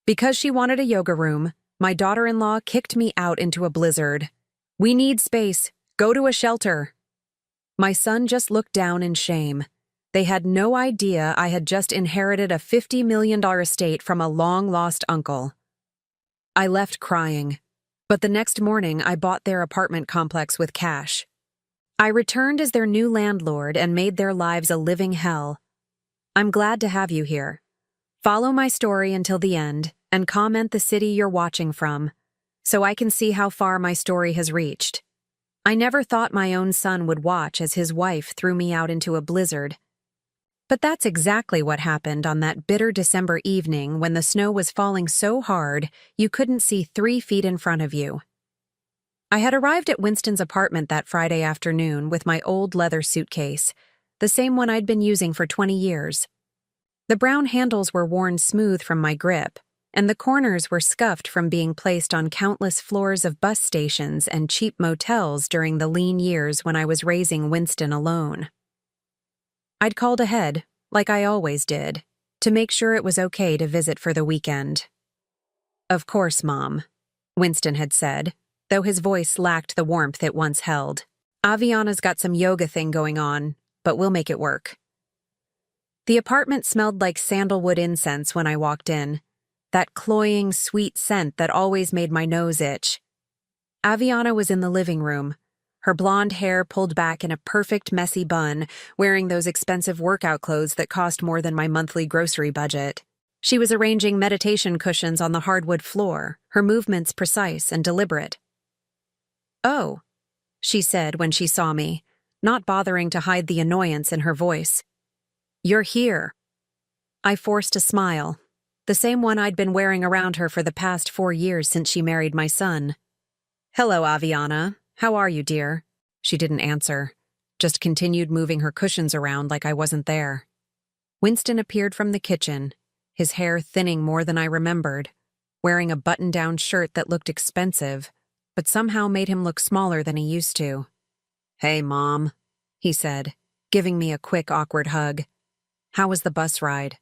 Because she wanted a yoga room, my daughter-in-law kicked me out into a blizzard. We need space. Go to a shelter. My son just looked down in shame. They had no idea I had just inherited a $50 million estate from a long-lost uncle. I left crying, but the next morning I bought their apartment complex with cash. I returned as their new landlord and made their lives a living hell. I'm glad to have you here. Follow my story until the end and comment the city you're watching from, so I can see how far my story has reached. I never thought my own son would watch as his wife threw me out into a blizzard. But that's exactly what happened on that bitter December evening when the snow was falling so hard you couldn't see 3 feet in front of you. I had arrived at Winston's apartment that Friday afternoon with my old leather suitcase, the same one I'd been using for 20 years. The brown handles were worn smooth from my grip, and the corners were scuffed from being placed on countless floors of bus stations and cheap motels during the lean years when I was raising Winston alone. I'd called ahead, like I always did, to make sure it was okay to visit for the weekend. "Of course, Mom," Winston had said, though his voice lacked the warmth it once held. "Aviana's got some yoga thing going on, but we'll make it work." The apartment smelled like sandalwood incense when I walked in, that cloying, sweet scent that always made my nose itch. Aviana was in the living room, her blonde hair pulled back in a perfect messy bun, wearing those expensive workout clothes that cost more than my monthly grocery budget. She was arranging meditation cushions on the hardwood floor, her movements precise and deliberate. "Oh," she said when she saw me, not bothering to hide the annoyance in her voice. "You're here." I forced a smile, the same one I'd been wearing around her for the past 4 years since she married my son. "Hello, Aviana. How are you, dear?" She didn't answer, just continued moving her cushions around like I wasn't there. Winston appeared from the kitchen, his hair thinning more than I remembered, wearing a button-down shirt that looked expensive, but somehow made him look smaller than he used to. "Hey, Mom," he said, giving me a quick, awkward hug. "How was the bus ride?"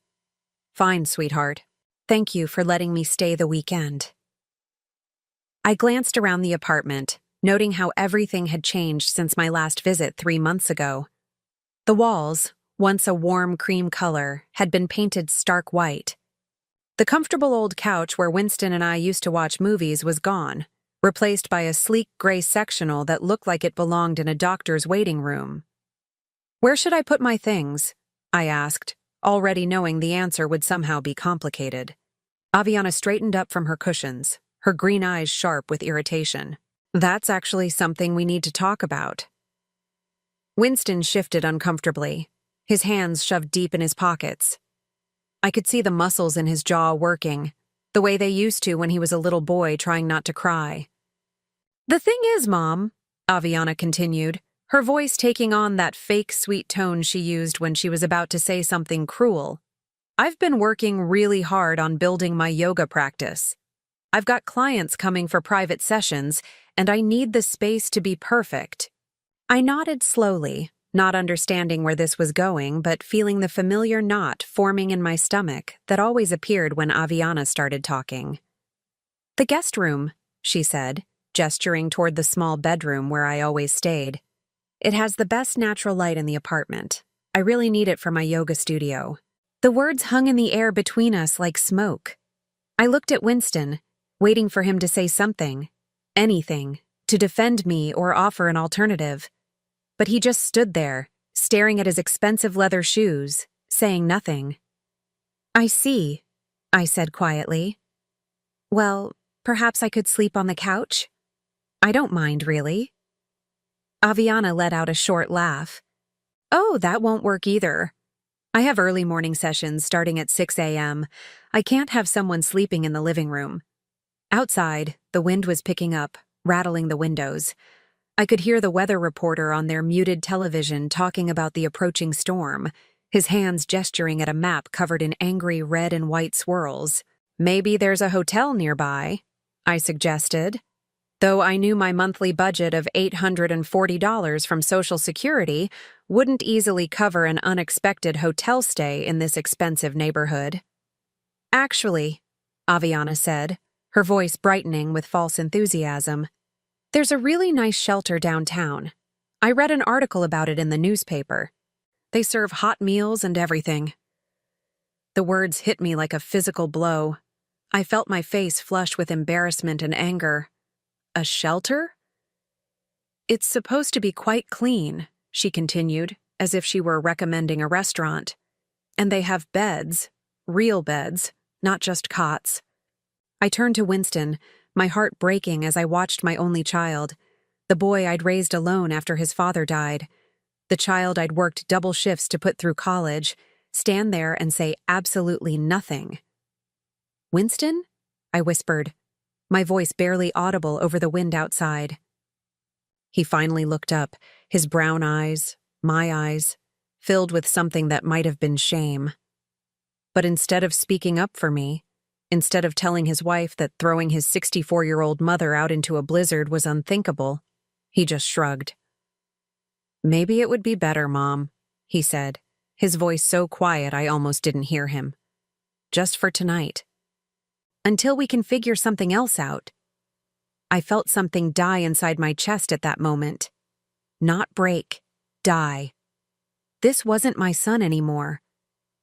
"Fine, sweetheart. Thank you for letting me stay the weekend." I glanced around the apartment, noting how everything had changed since my last visit 3 months ago. The walls, once a warm cream color, had been painted stark white. The comfortable old couch where Winston and I used to watch movies was gone, replaced by a sleek gray sectional that looked like it belonged in a doctor's waiting room. "Where should I put my things?" I asked, already knowing the answer would somehow be complicated. Aviana straightened up from her cushions, her green eyes sharp with irritation. "That's actually something we need to talk about." Winston shifted uncomfortably, his hands shoved deep in his pockets. I could see the muscles in his jaw working, the way they used to when he was a little boy trying not to cry. "The thing is, Mom," Aviana continued, her voice taking on that fake sweet tone she used when she was about to say something cruel, "I've been working really hard on building my yoga practice. I've got clients coming for private sessions, and I need the space to be perfect." I nodded slowly, not understanding where this was going, but feeling the familiar knot forming in my stomach that always appeared when Aviana started talking. "The guest room," she said, gesturing toward the small bedroom where I always stayed. "It has the best natural light in the apartment. I really need it for my yoga studio." The words hung in the air between us like smoke. I looked at Winston, waiting for him to say something, anything, to defend me or offer an alternative. But he just stood there, staring at his expensive leather shoes, saying nothing. "I see," I said quietly. "Well, perhaps I could sleep on the couch? I don't mind, really." Aviana let out a short laugh. "Oh, that won't work either. I have early morning sessions starting at 6 a.m. I can't have someone sleeping in the living room." Outside, the wind was picking up, rattling the windows. I could hear the weather reporter on their muted television talking about the approaching storm, his hands gesturing at a map covered in angry red and white swirls. "Maybe there's a hotel nearby," I suggested, though I knew my monthly budget of $840 from Social Security wouldn't easily cover an unexpected hotel stay in this expensive neighborhood. "Actually," Aviana said, her voice brightening with false enthusiasm. There's a really nice shelter downtown. I read an article about it in the newspaper. They serve hot meals and everything. The words hit me like a physical blow. I felt my face flush with embarrassment and anger. A shelter? It's supposed to be quite clean, she continued, as if she were recommending a restaurant. And they have beds, real beds, not just cots. I turned to Winston, my heart breaking as I watched my only child, the boy I'd raised alone after his father died, the child I'd worked double shifts to put through college, stand there and say absolutely nothing. Winston? I whispered, my voice barely audible over the wind outside. He finally looked up, his brown eyes, my eyes, filled with something that might have been shame. But instead of speaking up for me, instead of telling his wife that throwing his 64-year-old mother out into a blizzard was unthinkable, he just shrugged. Maybe it would be better, Mom, he said, his voice so quiet I almost didn't hear him. Just for tonight. Until we can figure something else out. I felt something die inside my chest at that moment. Not break, die. This wasn't my son anymore.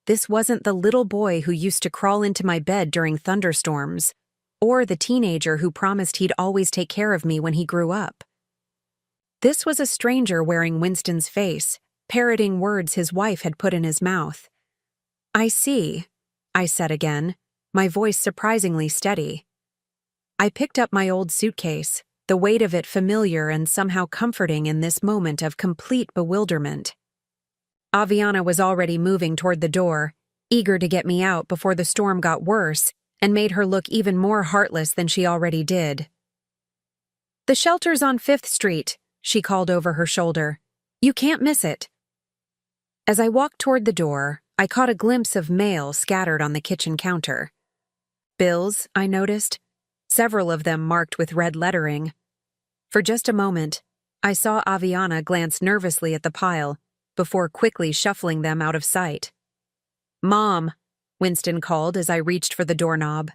This wasn't the little boy who used to crawl into my bed during thunderstorms, or the teenager who promised he'd always take care of me when he grew up. This was a stranger wearing Winston's face, parroting words his wife had put in his mouth. I see, I said again, my voice surprisingly steady. I picked up my old suitcase, the weight of it familiar and somehow comforting in this moment of complete bewilderment. Aviana was already moving toward the door, eager to get me out before the storm got worse and made her look even more heartless than she already did. The shelter's on 5th Street, she called over her shoulder. You can't miss it. As I walked toward the door, I caught a glimpse of mail scattered on the kitchen counter. Bills, I noticed, several of them marked with red lettering. For just a moment, I saw Aviana glance nervously at the pile, before quickly shuffling them out of sight. Mom, Winston called as I reached for the doorknob.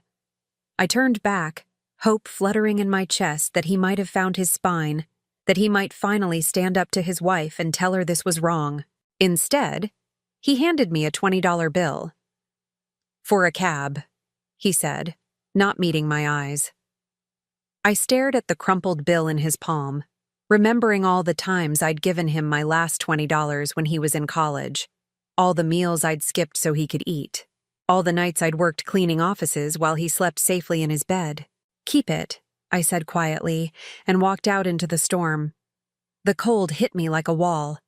I turned back, hope fluttering in my chest that he might have found his spine, that he might finally stand up to his wife and tell her this was wrong. Instead, he handed me a $20 bill. For a cab, he said, not meeting my eyes. I stared at the crumpled bill in his palm, remembering all the times I'd given him my last $20 when he was in college, all the meals I'd skipped so he could eat, all the nights I'd worked cleaning offices while he slept safely in his bed. Keep it, I said quietly, and walked out into the storm. The cold hit me like a wall.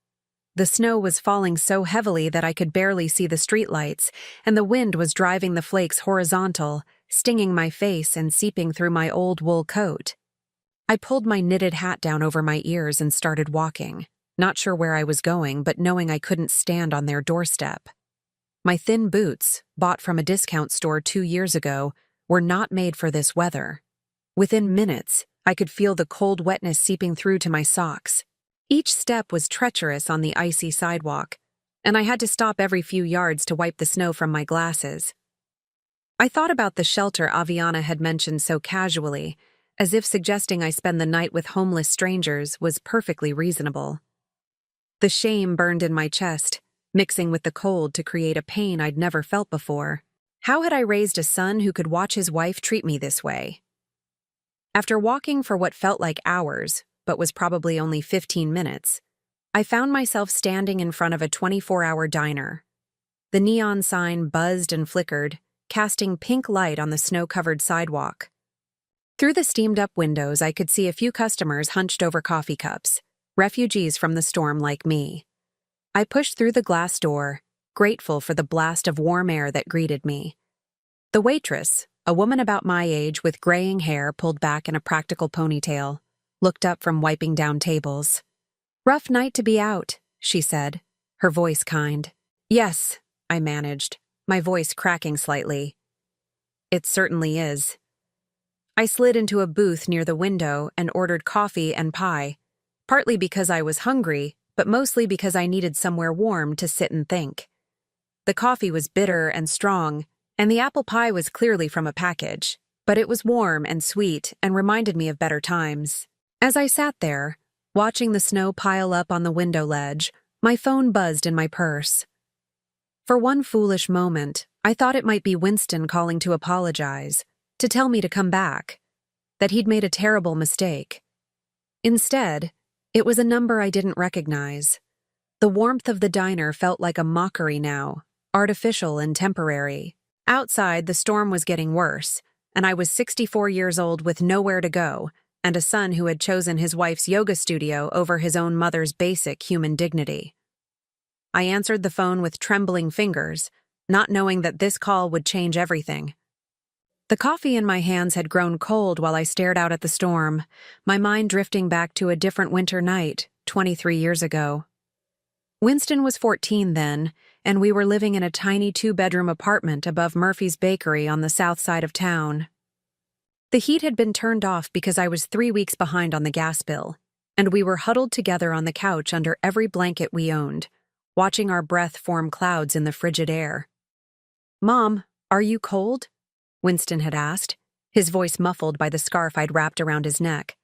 The snow was falling so heavily that I could barely see the streetlights, and the wind was driving the flakes horizontal, stinging my face and seeping through my old wool coat. I pulled my knitted hat down over my ears and started walking, not sure where I was going, but knowing I couldn't stand on their doorstep. My thin boots, bought from a discount store 2 years ago, were not made for this weather. Within minutes, I could feel the cold wetness seeping through to my socks. Each step was treacherous on the icy sidewalk, and I had to stop every few yards to wipe the snow from my glasses. I thought about the shelter Aviana had mentioned so casually, as if suggesting I spend the night with homeless strangers was perfectly reasonable. The shame burned in my chest, mixing with the cold to create a pain I'd never felt before. How had I raised a son who could watch his wife treat me this way? After walking for what felt like hours, but was probably only 15 minutes, I found myself standing in front of a 24-hour diner. The neon sign buzzed and flickered, casting pink light on the snow-covered sidewalk. Through the steamed-up windows, I could see a few customers hunched over coffee cups, refugees from the storm like me. I pushed through the glass door, grateful for the blast of warm air that greeted me. The waitress, a woman about my age with graying hair pulled back in a practical ponytail, looked up from wiping down tables. "Rough night to be out," she said, her voice kind. "Yes," I managed, my voice cracking slightly. "It certainly is." I slid into a booth near the window and ordered coffee and pie, partly because I was hungry, but mostly because I needed somewhere warm to sit and think. The coffee was bitter and strong, And the apple pie was clearly from a package, but it was warm and sweet and reminded me of better times. As I sat there, watching the snow pile up on the window ledge, my phone buzzed in my purse. For one foolish moment, I thought it might be Winston calling to apologize, to tell me to come back, that he'd made a terrible mistake. Instead, it was a number I didn't recognize. The warmth of the diner felt like a mockery now, artificial and temporary. Outside, the storm was getting worse, and I was 64 years old with nowhere to go, and a son who had chosen his wife's yoga studio over his own mother's basic human dignity. I answered the phone with trembling fingers, not knowing that this call would change everything. The coffee in my hands had grown cold while I stared out at the storm, my mind drifting back to a different winter night, 23 years ago. Winston was 14 then, and we were living in a tiny 2-bedroom apartment above Murphy's Bakery on the south side of town. The heat had been turned off because I was 3 weeks behind on the gas bill, and we were huddled together on the couch under every blanket we owned, watching our breath form clouds in the frigid air. "Mom, are you cold?" Winston had asked, his voice muffled by the scarf I'd wrapped around his neck.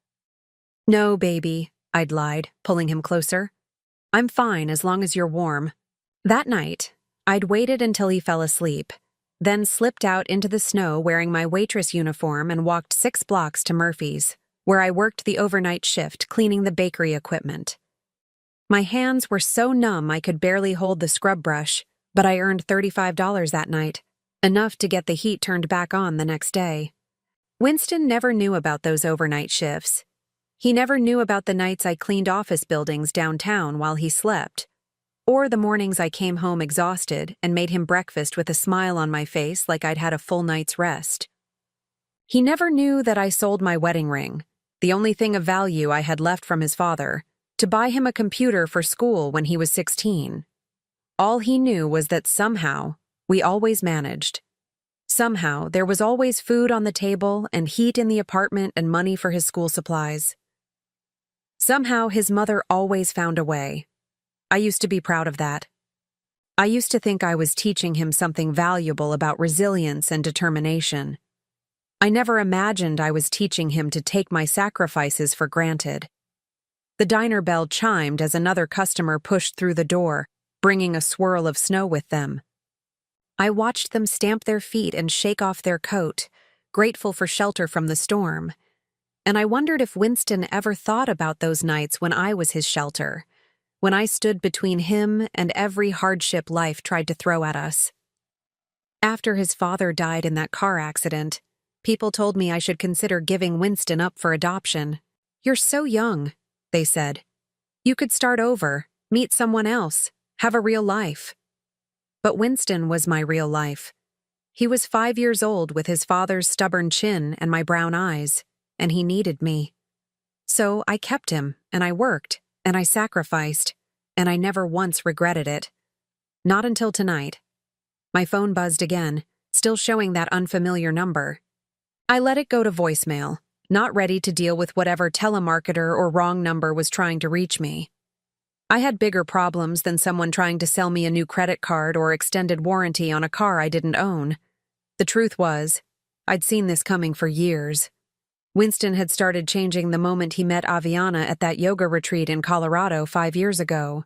"No, baby," I'd lied, pulling him closer. "I'm fine as long as you're warm." That night, I'd waited until he fell asleep, then slipped out into the snow wearing my waitress uniform and walked 6 blocks to Murphy's, where I worked the overnight shift cleaning the bakery equipment. My hands were so numb I could barely hold the scrub brush, but I earned $35 that night, enough to get the heat turned back on the next day. Winston never knew about those overnight shifts. He never knew about the nights I cleaned office buildings downtown while he slept, or the mornings I came home exhausted and made him breakfast with a smile on my face like I'd had a full night's rest. He never knew that I sold my wedding ring, the only thing of value I had left from his father, to buy him a computer for school when he was 16. All he knew was that somehow, we always managed. Somehow, there was always food on the table and heat in the apartment and money for his school supplies. Somehow, his mother always found a way. I used to be proud of that. I used to think I was teaching him something valuable about resilience and determination. I never imagined I was teaching him to take my sacrifices for granted. The diner bell chimed as another customer pushed through the door, bringing a swirl of snow with them. I watched them stamp their feet and shake off their coat, grateful for shelter from the storm. And I wondered if Winston ever thought about those nights when I was his shelter, when I stood between him and every hardship life tried to throw at us. After his father died in that car accident, people told me I should consider giving Winston up for adoption. "You're so young," they said. "You could start over, meet someone else, have a real life." But Winston was my real life. He was 5 years old with his father's stubborn chin and my brown eyes, and he needed me. So I kept him, and I worked, and I sacrificed, and I never once regretted it. Not until tonight. My phone buzzed again, still showing that unfamiliar number. I let it go to voicemail, not ready to deal with whatever telemarketer or wrong number was trying to reach me. I had bigger problems than someone trying to sell me a new credit card or extended warranty on a car I didn't own. The truth was, I'd seen this coming for years. Winston had started changing the moment he met Aviana at that yoga retreat in Colorado 5 years ago.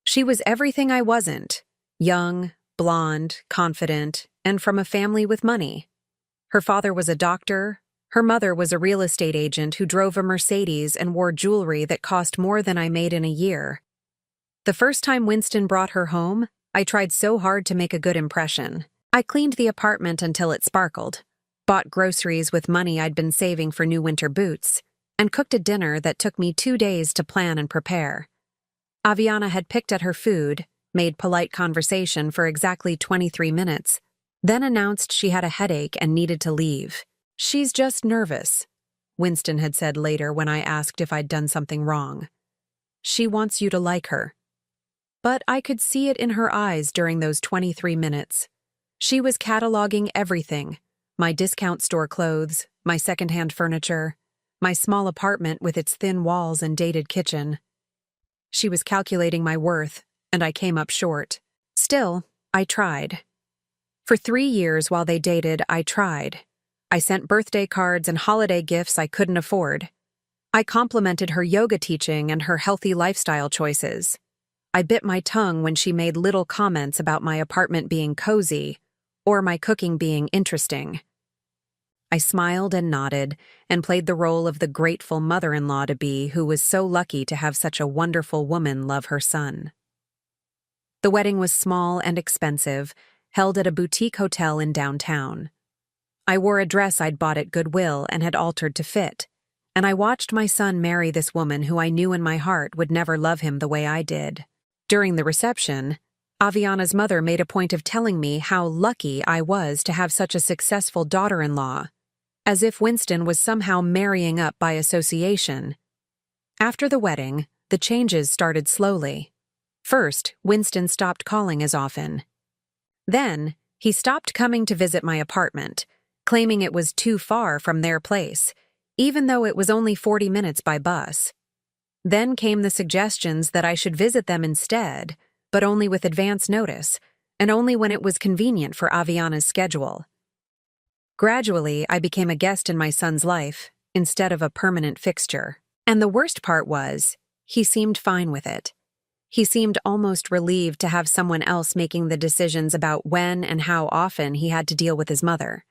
She was everything I wasn't: young, blonde, confident, and from a family with money. Her father was a doctor. Her mother was a real estate agent who drove a Mercedes and wore jewelry that cost more than I made in a year. The first time Winston brought her home, I tried so hard to make a good impression. I cleaned the apartment until it sparkled, bought groceries with money I'd been saving for new winter boots, and cooked a dinner that took me 2 days to plan and prepare. Aviana had picked at her food, made polite conversation for exactly 23 minutes, then announced she had a headache and needed to leave. "She's just nervous," Winston had said later when I asked if I'd done something wrong. "She wants you to like her." But I could see it in her eyes during those 23 minutes. She was cataloging everything: my discount store clothes, my secondhand furniture, my small apartment with its thin walls and dated kitchen. She was calculating my worth, and I came up short. Still, I tried. For 3 years while they dated, I tried. I sent birthday cards and holiday gifts I couldn't afford. I complimented her yoga teaching and her healthy lifestyle choices. I bit my tongue when she made little comments about my apartment being cozy or my cooking being interesting. I smiled and nodded and played the role of the grateful mother-in-law-to-be who was so lucky to have such a wonderful woman love her son. The wedding was small and expensive, held at a boutique hotel in downtown. I wore a dress I'd bought at Goodwill and had altered to fit, and I watched my son marry this woman who I knew in my heart would never love him the way I did. During the reception, Aviana's mother made a point of telling me how lucky I was to have such a successful daughter-in-law, as if Winston was somehow marrying up by association. After the wedding, the changes started slowly. First, Winston stopped calling as often. Then, he stopped coming to visit my apartment, claiming it was too far from their place, even though it was only 40 minutes by bus. Then came the suggestions that I should visit them instead, but only with advance notice, and only when it was convenient for Aviana's schedule. Gradually, I became a guest in my son's life, instead of a permanent fixture. And the worst part was, he seemed fine with it. He seemed almost relieved to have someone else making the decisions about when and how often he had to deal with his mother.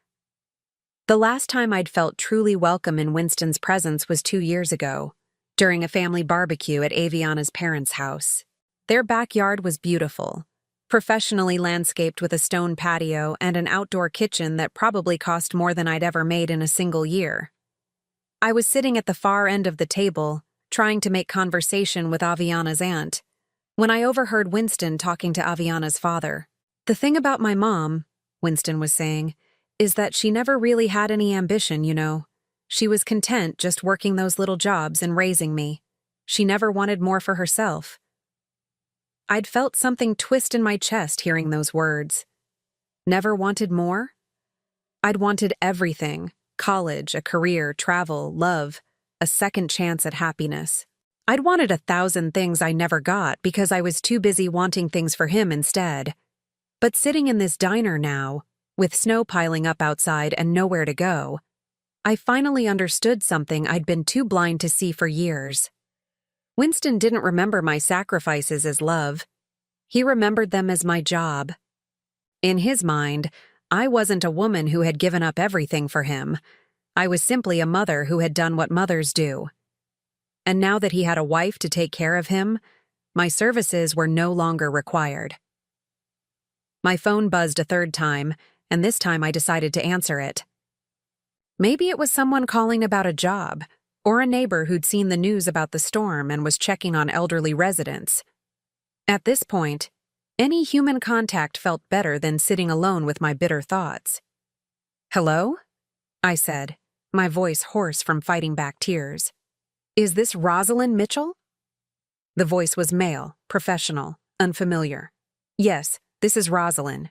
The last time I'd felt truly welcome in Winston's presence was 2 years ago, during a family barbecue at Aviana's parents' house. Their backyard was beautiful, professionally landscaped with a stone patio and an outdoor kitchen that probably cost more than I'd ever made in a single year. I was sitting at the far end of the table, trying to make conversation with Aviana's aunt, when I overheard Winston talking to Aviana's father. "The thing about my mom," Winston was saying, "is that she never really had any ambition, you know. She was content just working those little jobs and raising me. She never wanted more for herself." I'd felt something twist in my chest hearing those words. Never wanted more? I'd wanted everything: college, a career, travel, love, a second chance at happiness. I'd wanted 1,000 things I never got because I was too busy wanting things for him instead. But sitting in this diner now, with snow piling up outside and nowhere to go, I finally understood something I'd been too blind to see for years. Winston didn't remember my sacrifices as love. He remembered them as my job. In his mind, I wasn't a woman who had given up everything for him. I was simply a mother who had done what mothers do. And now that he had a wife to take care of him, my services were no longer required. My phone buzzed a third time, and this time I decided to answer it. Maybe it was someone calling about a job, or a neighbor who'd seen the news about the storm and was checking on elderly residents. At this point, any human contact felt better than sitting alone with my bitter thoughts. "Hello?" I said, my voice hoarse from fighting back tears. "Is this Rosalind Mitchell?" The voice was male, professional, unfamiliar. "Yes, this is Rosalind."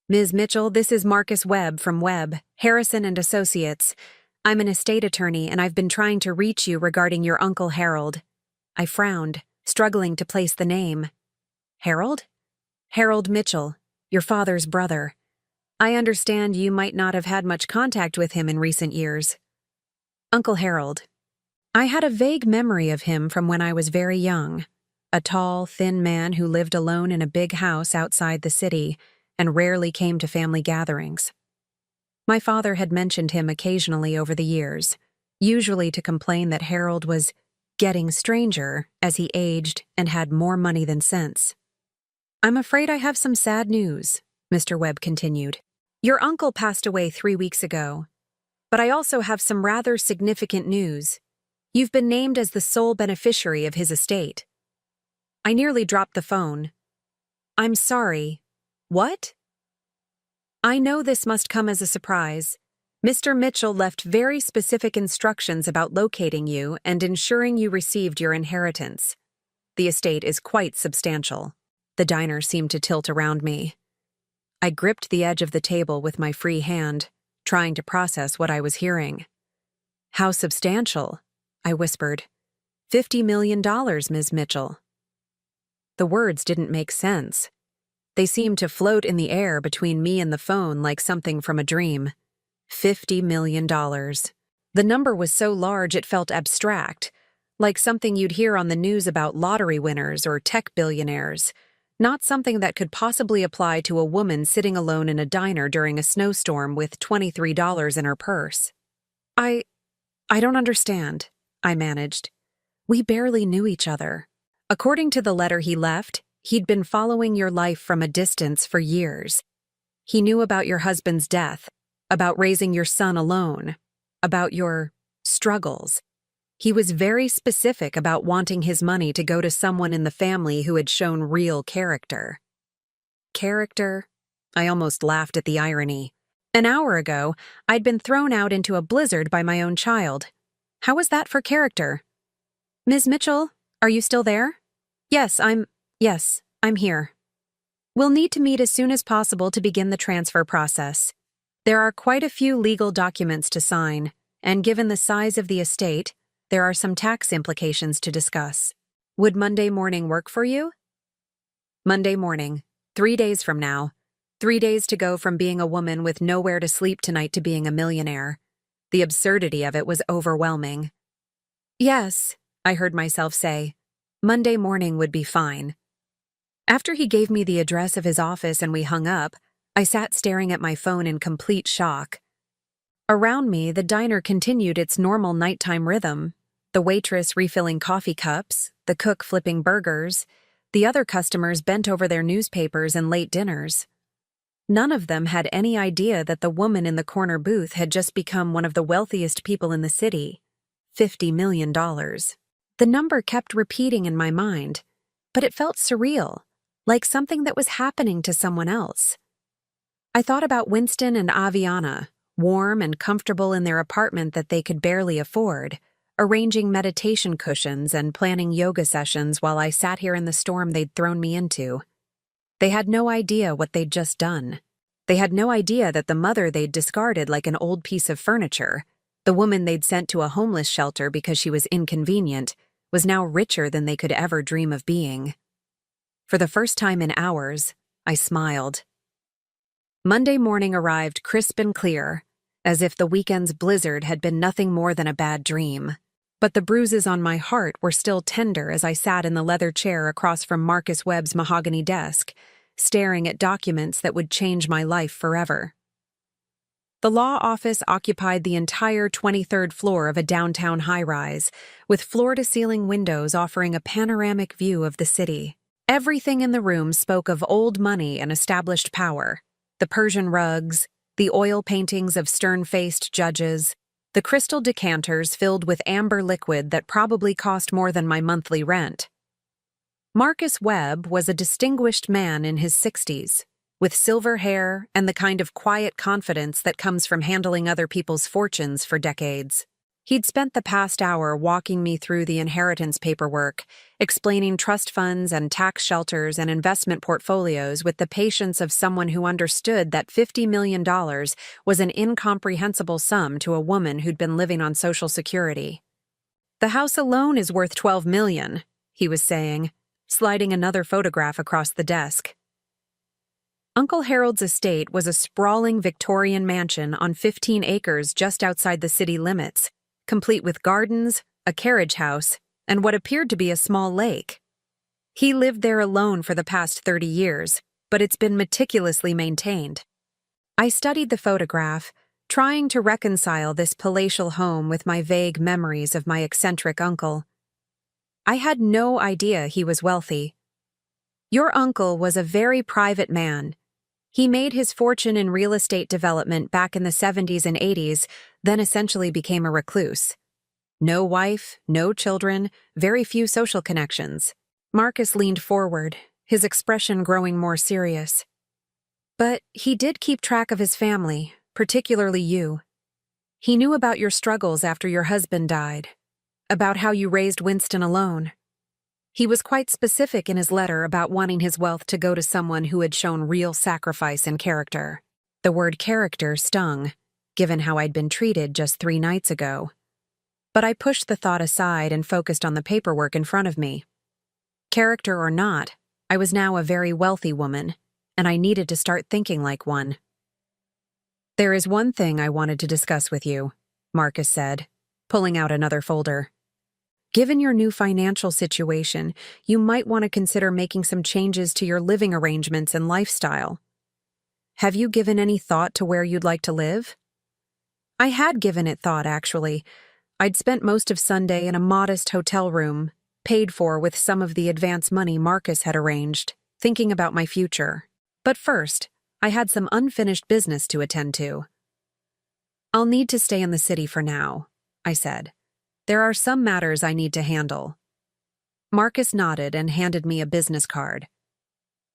"Ms. Mitchell, this is Marcus Webb from Webb, Harrison and Associates. I'm an estate attorney and I've been trying to reach you regarding your Uncle Harold." I frowned, struggling to place the name. "Harold?" "Harold Mitchell, your father's brother. I understand you might not have had much contact with him in recent years." Uncle Harold. I had a vague memory of him from when I was very young. A tall, thin man who lived alone in a big house outside the city and rarely came to family gatherings. My father had mentioned him occasionally over the years, usually to complain that Harold was getting stranger as he aged and had more money than sense. "I'm afraid I have some sad news," Mr. Webb continued. "Your uncle passed away 3 weeks ago. But I also have some rather significant news. You've been named as the sole beneficiary of his estate." I nearly dropped the phone. "I'm sorry. What?" "I know this must come as a surprise. Mr. Mitchell left very specific instructions about locating you and ensuring you received your inheritance. The estate is quite substantial." The diner seemed to tilt around me. I gripped the edge of the table with my free hand, trying to process what I was hearing. "How substantial?" I whispered. $50 million, Ms. Mitchell." The words didn't make sense. They seemed to float in the air between me and the phone like something from a dream. $50 million. The number was so large it felt abstract, like something you'd hear on the news about lottery winners or tech billionaires, not something that could possibly apply to a woman sitting alone in a diner during a snowstorm with $23 in her purse. I don't understand, I managed. We barely knew each other. According to the letter he left, he'd been following your life from a distance for years. He knew about your husband's death, about raising your son alone, about your struggles. He was very specific about wanting his money to go to someone in the family who had shown real character. Character? I almost laughed at the irony. An hour ago, I'd been thrown out into a blizzard by my own child. How was that for character? Ms. Mitchell, are you still there? Yes, I'm here. We'll need to meet as soon as possible to begin the transfer process. There are quite a few legal documents to sign, and given the size of the estate, there are some tax implications to discuss. Would Monday morning work for you? Monday morning, 3 days from now. 3 days to go from being a woman with nowhere to sleep tonight to being a millionaire. The absurdity of it was overwhelming. Yes, I heard myself say. Monday morning would be fine. After he gave me the address of his office and we hung up, I sat staring at my phone in complete shock. Around me, the diner continued its normal nighttime rhythm. The waitress refilling coffee cups, the cook flipping burgers, the other customers bent over their newspapers and late dinners. None of them had any idea that the woman in the corner booth had just become one of the wealthiest people in the city. $50 million. The number kept repeating in my mind, but it felt surreal, like something that was happening to someone else. I thought about Winston and Aviana, warm and comfortable in their apartment that they could barely afford, arranging meditation cushions and planning yoga sessions while I sat here in the storm they'd thrown me into. They had no idea what they'd just done. They had no idea that the mother they'd discarded like an old piece of furniture, the woman they'd sent to a homeless shelter because she was inconvenient, was now richer than they could ever dream of being. For the first time in hours, I smiled. Monday morning arrived crisp and clear, as if the weekend's blizzard had been nothing more than a bad dream. But the bruises on my heart were still tender as I sat in the leather chair across from Marcus Webb's mahogany desk, staring at documents that would change my life forever. The law office occupied the entire 23rd floor of a downtown high-rise, with floor-to-ceiling windows offering a panoramic view of the city. Everything in the room spoke of old money and established power. The Persian rugs, the oil paintings of stern-faced judges, the crystal decanters filled with amber liquid that probably cost more than my monthly rent. Marcus Webb was a distinguished man in his 60s, with silver hair and the kind of quiet confidence that comes from handling other people's fortunes for decades. He'd spent the past hour walking me through the inheritance paperwork, explaining trust funds and tax shelters and investment portfolios with the patience of someone who understood that $50 million was an incomprehensible sum to a woman who'd been living on Social Security. "The house alone is worth $12 million, he was saying, sliding another photograph across the desk. Uncle Harold's estate was a sprawling Victorian mansion on 15 acres just outside the city limits, complete with gardens, a carriage house, and what appeared to be a small lake. He lived there alone for the past 30 years, but it's been meticulously maintained. I studied the photograph, trying to reconcile this palatial home with my vague memories of my eccentric uncle. I had no idea he was wealthy. Your uncle was a very private man. He made his fortune in real estate development back in the 70s and 80s, then essentially became a recluse. No wife, no children, very few social connections. Marcus leaned forward, his expression growing more serious. But he did keep track of his family, particularly you. He knew about your struggles after your husband died, about how you raised Winston alone. He was quite specific in his letter about wanting his wealth to go to someone who had shown real sacrifice and character. The word character stung, given how I'd been treated just 3 nights ago. But I pushed the thought aside and focused on the paperwork in front of me. Character or not, I was now a very wealthy woman, and I needed to start thinking like one. "There is one thing I wanted to discuss with you," Marcus said, pulling out another folder. "Given your new financial situation, you might want to consider making some changes to your living arrangements and lifestyle. Have you given any thought to where you'd like to live?" I had given it thought, actually. I'd spent most of Sunday in a modest hotel room, paid for with some of the advance money Marcus had arranged, thinking about my future. But first, I had some unfinished business to attend to. "I'll need to stay in the city for now," I said. "There are some matters I need to handle." Marcus nodded and handed me a business card.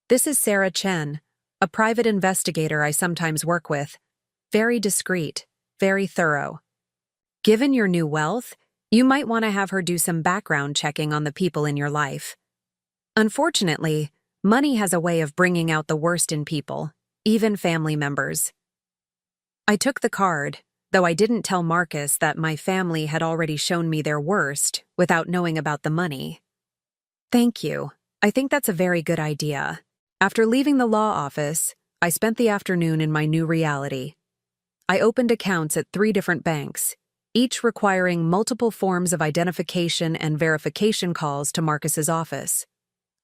"This is Sarah Chen, a private investigator I sometimes work with. Very discreet, very thorough. Given your new wealth, you might want to have her do some background checking on the people in your life. Unfortunately, money has a way of bringing out the worst in people, even family members." I took the card, though I didn't tell Marcus that my family had already shown me their worst without knowing about the money. "Thank you. I think that's a very good idea." After leaving the law office, I spent the afternoon in my new reality. I opened accounts at 3 different banks, each requiring multiple forms of identification and verification calls to Marcus's office.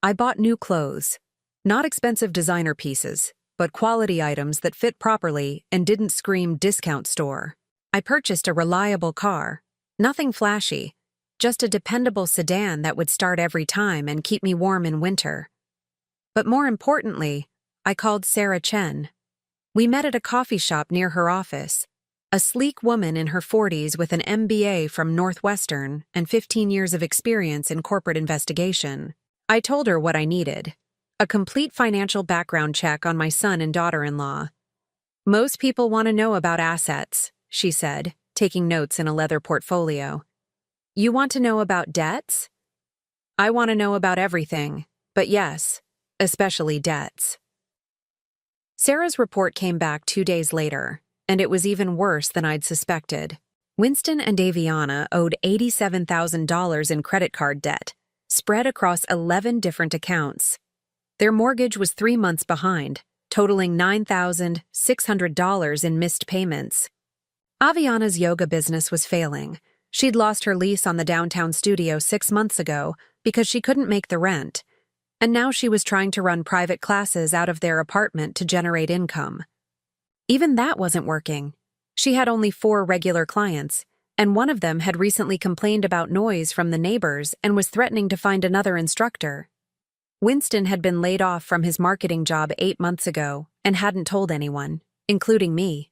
I bought new clothes, not expensive designer pieces, but quality items that fit properly and didn't scream discount store. I purchased a reliable car, nothing flashy, just a dependable sedan that would start every time and keep me warm in winter. But more importantly, I called Sarah Chen. We met at a coffee shop near her office, a sleek woman in her 40s with an MBA from Northwestern and 15 years of experience in corporate investigation. I told her what I needed: a complete financial background check on my son and daughter-in-law. "Most people want to know about assets," she said, taking notes in a leather portfolio. "You want to know about debts?" "I want to know about everything, but yes, especially debts." Sarah's report came back 2 days later, and it was even worse than I'd suspected. Winston and Aviana owed $87,000 in credit card debt, spread across 11 different accounts. Their mortgage was 3 months behind, totaling $9,600 in missed payments. Aviana's yoga business was failing. She'd lost her lease on the downtown studio 6 months ago because she couldn't make the rent, and now she was trying to run private classes out of their apartment to generate income. Even that wasn't working. She had only 4 regular clients, and one of them had recently complained about noise from the neighbors and was threatening to find another instructor. Winston had been laid off from his marketing job 8 months ago and hadn't told anyone, including me.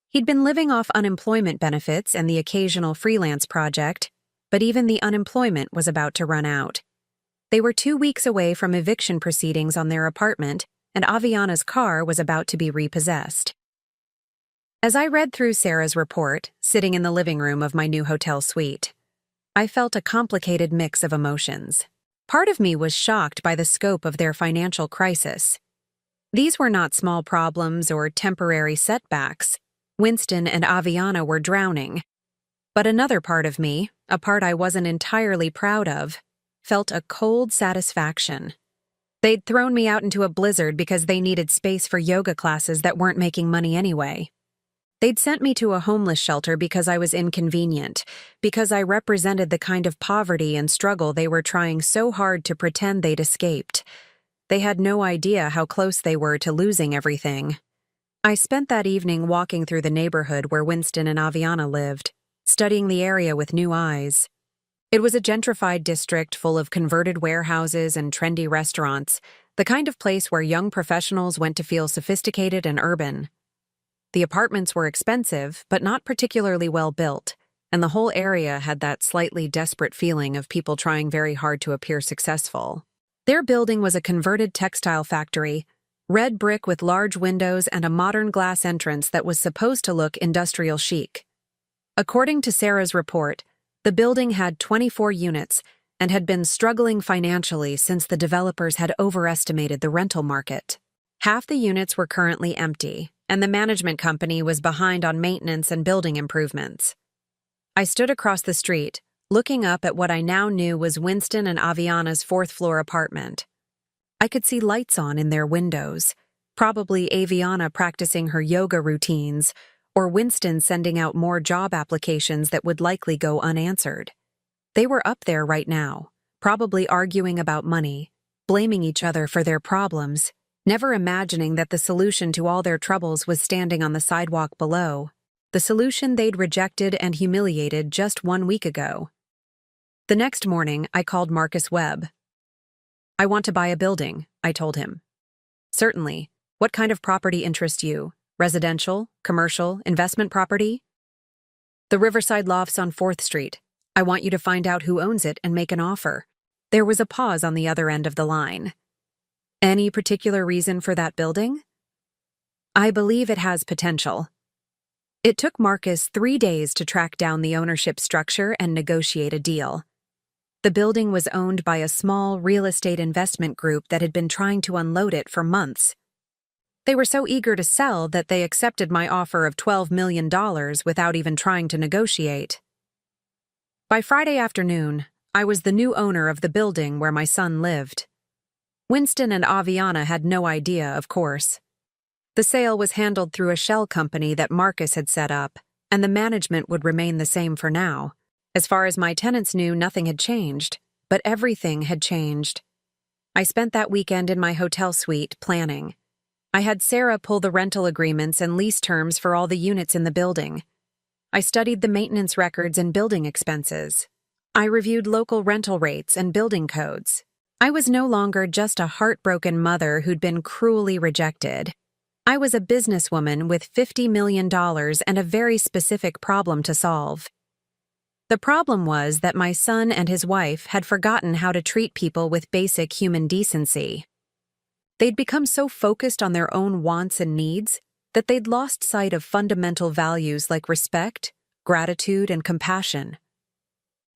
He'd been living off unemployment benefits and the occasional freelance project, but even the unemployment was about to run out. They were 2 weeks away from eviction proceedings on their apartment, and Aviana's car was about to be repossessed. As I read through Sarah's report, sitting in the living room of my new hotel suite, I felt a complicated mix of emotions. Part of me was shocked by the scope of their financial crisis. These were not small problems or temporary setbacks. Winston and Aviana were drowning. But another part of me, a part I wasn't entirely proud of, felt a cold satisfaction. They'd thrown me out into a blizzard because they needed space for yoga classes that weren't making money anyway. They'd sent me to a homeless shelter because I was inconvenient, because I represented the kind of poverty and struggle they were trying so hard to pretend they'd escaped. They had no idea how close they were to losing everything. I spent that evening walking through the neighborhood where Winston and Aviana lived, studying the area with new eyes. It was a gentrified district full of converted warehouses and trendy restaurants, the kind of place where young professionals went to feel sophisticated and urban. The apartments were expensive, but not particularly well built, and the whole area had that slightly desperate feeling of people trying very hard to appear successful. Their building was a converted textile factory, red brick with large windows and a modern glass entrance that was supposed to look industrial chic. According to Sarah's report, the building had 24 units and had been struggling financially since the developers had overestimated the rental market. Half the units were currently empty, and the management company was behind on maintenance and building improvements. I stood across the street, looking up at what I now knew was Winston and Aviana's 4th-floor apartment. I could see lights on in their windows, Probably Aviana practicing her yoga routines, or Winston sending out more job applications that would likely go unanswered. They were up there right now, probably arguing about money, blaming each other for their problems, never imagining that the solution to all their troubles was standing on the sidewalk below, the solution they'd rejected and humiliated just 1 week ago. The next morning, I called Marcus Webb. "I want to buy a building," I told him. "Certainly. What kind of property interests you? Residential, commercial, investment property?" "The Riverside Lofts on 4th Street. I want you to find out who owns it and make an offer." There was a pause on the other end of the line. "Any particular reason for that building?" "I believe it has potential." It took Marcus 3 days to track down the ownership structure and negotiate a deal. The building was owned by a small real estate investment group that had been trying to unload it for months. They were so eager to sell that they accepted my offer of $12 million without even trying to negotiate. By Friday afternoon, I was the new owner of the building where my son lived. Winston and Aviana had no idea, of course. The sale was handled through a shell company that Marcus had set up, and the management would remain the same for now. As far as my tenants knew, nothing had changed, but everything had changed. I spent that weekend in my hotel suite planning. I had Sarah pull the rental agreements and lease terms for all the units in the building. I studied the maintenance records and building expenses. I reviewed local rental rates and building codes. I was no longer just a heartbroken mother who'd been cruelly rejected. I was a businesswoman with $50 million and a very specific problem to solve. The problem was that my son and his wife had forgotten how to treat people with basic human decency. They'd become so focused on their own wants and needs that they'd lost sight of fundamental values like respect, gratitude, and compassion.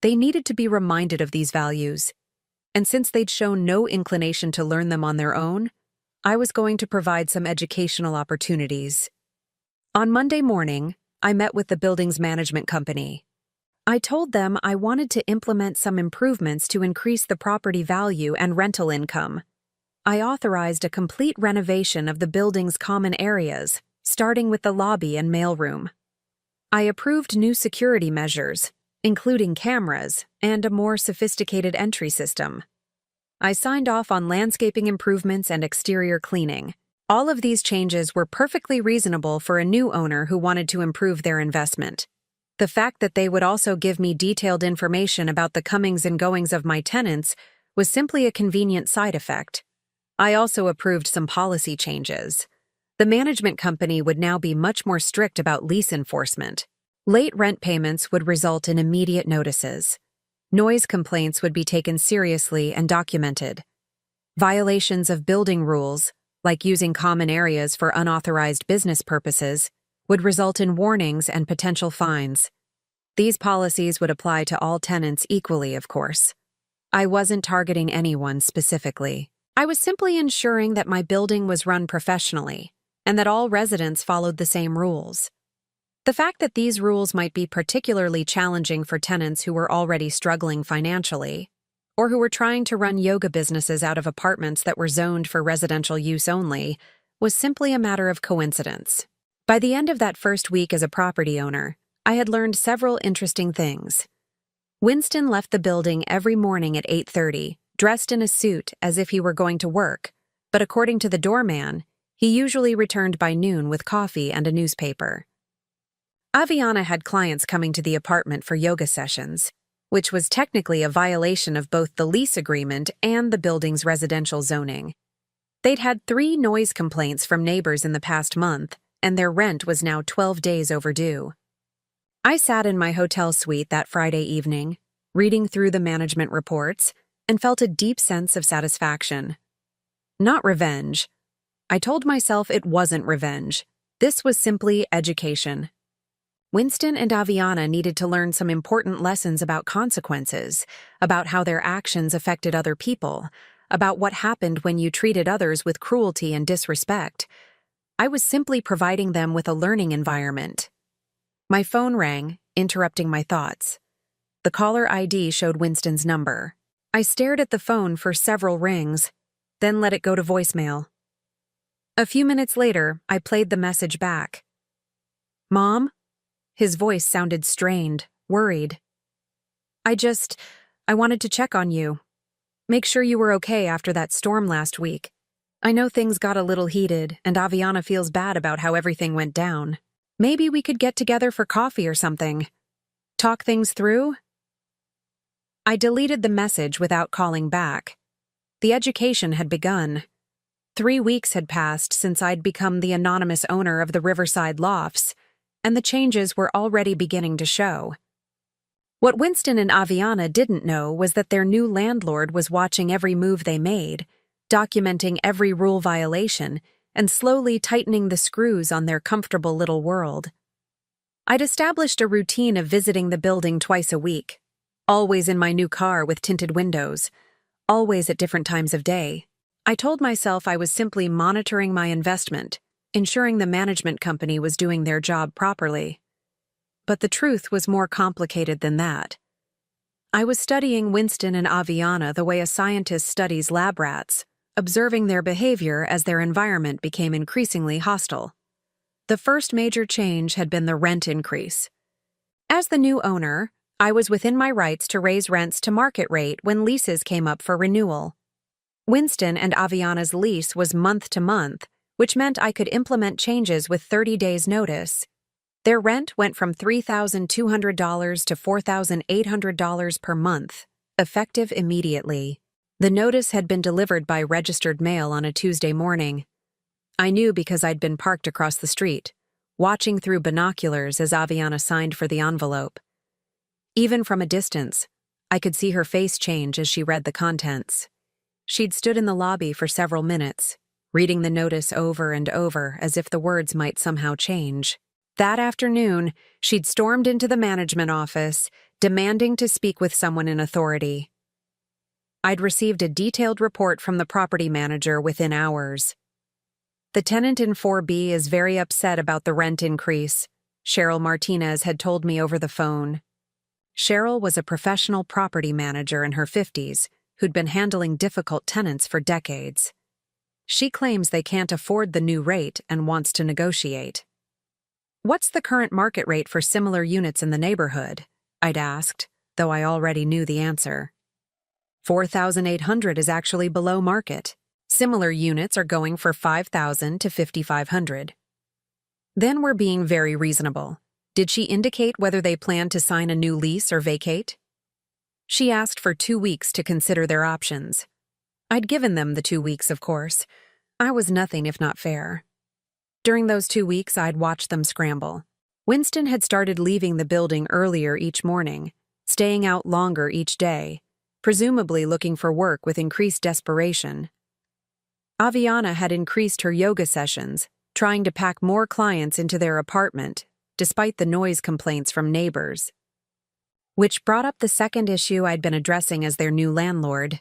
They needed to be reminded of these values, and since they'd shown no inclination to learn them on their own, I was going to provide some educational opportunities. On Monday morning, I met with the building's management company. I told them I wanted to implement some improvements to increase the property value and rental income. I authorized a complete renovation of the building's common areas, starting with the lobby and mailroom. I approved new security measures, including cameras and a more sophisticated entry system. I signed off on landscaping improvements and exterior cleaning. All of these changes were perfectly reasonable for a new owner who wanted to improve their investment. The fact that they would also give me detailed information about the comings and goings of my tenants was simply a convenient side effect. I also approved some policy changes. The management company would now be much more strict about lease enforcement. Late rent payments would result in immediate notices. Noise complaints would be taken seriously and documented. Violations of building rules, like using common areas for unauthorized business purposes, would result in warnings and potential fines. These policies would apply to all tenants equally, of course. I wasn't targeting anyone specifically. I was simply ensuring that my building was run professionally, and that all residents followed the same rules. The fact that these rules might be particularly challenging for tenants who were already struggling financially, or who were trying to run yoga businesses out of apartments that were zoned for residential use only, was simply a matter of coincidence. By the end of that first week as a property owner, I had learned several interesting things. Winston left the building every morning at 8:30, dressed in a suit as if he were going to work, but according to the doorman, he usually returned by noon with coffee and a newspaper. Aviana had clients coming to the apartment for yoga sessions, which was technically a violation of both the lease agreement and the building's residential zoning. They'd had 3 noise complaints from neighbors in the past month, and their rent was now 12 days overdue. I sat in my hotel suite that Friday evening, reading through the management reports, and felt a deep sense of satisfaction. Not revenge. I told myself it wasn't revenge. This was simply education. Winston and Aviana needed to learn some important lessons about consequences, about how their actions affected other people, about what happened when you treated others with cruelty and disrespect. I was simply providing them with a learning environment. My phone rang, interrupting my thoughts. The caller ID showed Winston's number. I stared at the phone for several rings, then let it go to voicemail. A few minutes later, I played the message back. "Mom?" His voice sounded strained, worried. I wanted to check on you. Make sure you were okay after that storm last week. I know things got a little heated, and Aviana feels bad about how everything went down. Maybe we could get together for coffee or something. Talk things through?" I deleted the message without calling back. The education had begun. 3 weeks had passed since I'd become the anonymous owner of the Riverside Lofts, and the changes were already beginning to show. What Winston and Aviana didn't know was that their new landlord was watching every move they made, documenting every rule violation, and slowly tightening the screws on their comfortable little world. I'd established a routine of visiting the building twice a week, always in my new car with tinted windows, always at different times of day. I told myself I was simply monitoring my investment, ensuring the management company was doing their job properly. But the truth was more complicated than that. I was studying Winston and Aviana the way a scientist studies lab rats, observing their behavior as their environment became increasingly hostile. The first major change had been the rent increase. As the new owner, I was within my rights to raise rents to market rate when leases came up for renewal. Winston and Aviana's lease was month to month, which meant I could implement changes with 30 days' notice. Their rent went from $3,200 to $4,800 per month, effective immediately. The notice had been delivered by registered mail on a Tuesday morning. I knew because I'd been parked across the street, watching through binoculars as Aviana signed for the envelope. Even from a distance, I could see her face change as she read the contents. She'd stood in the lobby for several minutes, reading the notice over and over as if the words might somehow change. That afternoon, she'd stormed into the management office, demanding to speak with someone in authority. I'd received a detailed report from the property manager within hours. "The tenant in 4B is very upset about the rent increase," Cheryl Martinez had told me over the phone. Cheryl was a professional property manager in her 50s who'd been handling difficult tenants for decades. She claims they can't afford the new rate and wants to negotiate. "What's the current market rate for similar units in the neighborhood?" I'd asked, though I already knew the answer. $4,800 is actually below market. Similar units are going for $5,000 to $5,500. Then we're being very reasonable. Did she indicate whether they plan to sign a new lease or vacate? She asked for 2 weeks to consider their options. I'd given them the 2 weeks, of course. I was nothing if not fair. During those 2 weeks, I'd watched them scramble. Winston had started leaving the building earlier each morning, staying out longer each day, presumably looking for work with increased desperation. Aviana had increased her yoga sessions, trying to pack more clients into their apartment, despite the noise complaints from neighbors. Which brought up the second issue I'd been addressing as their new landlord,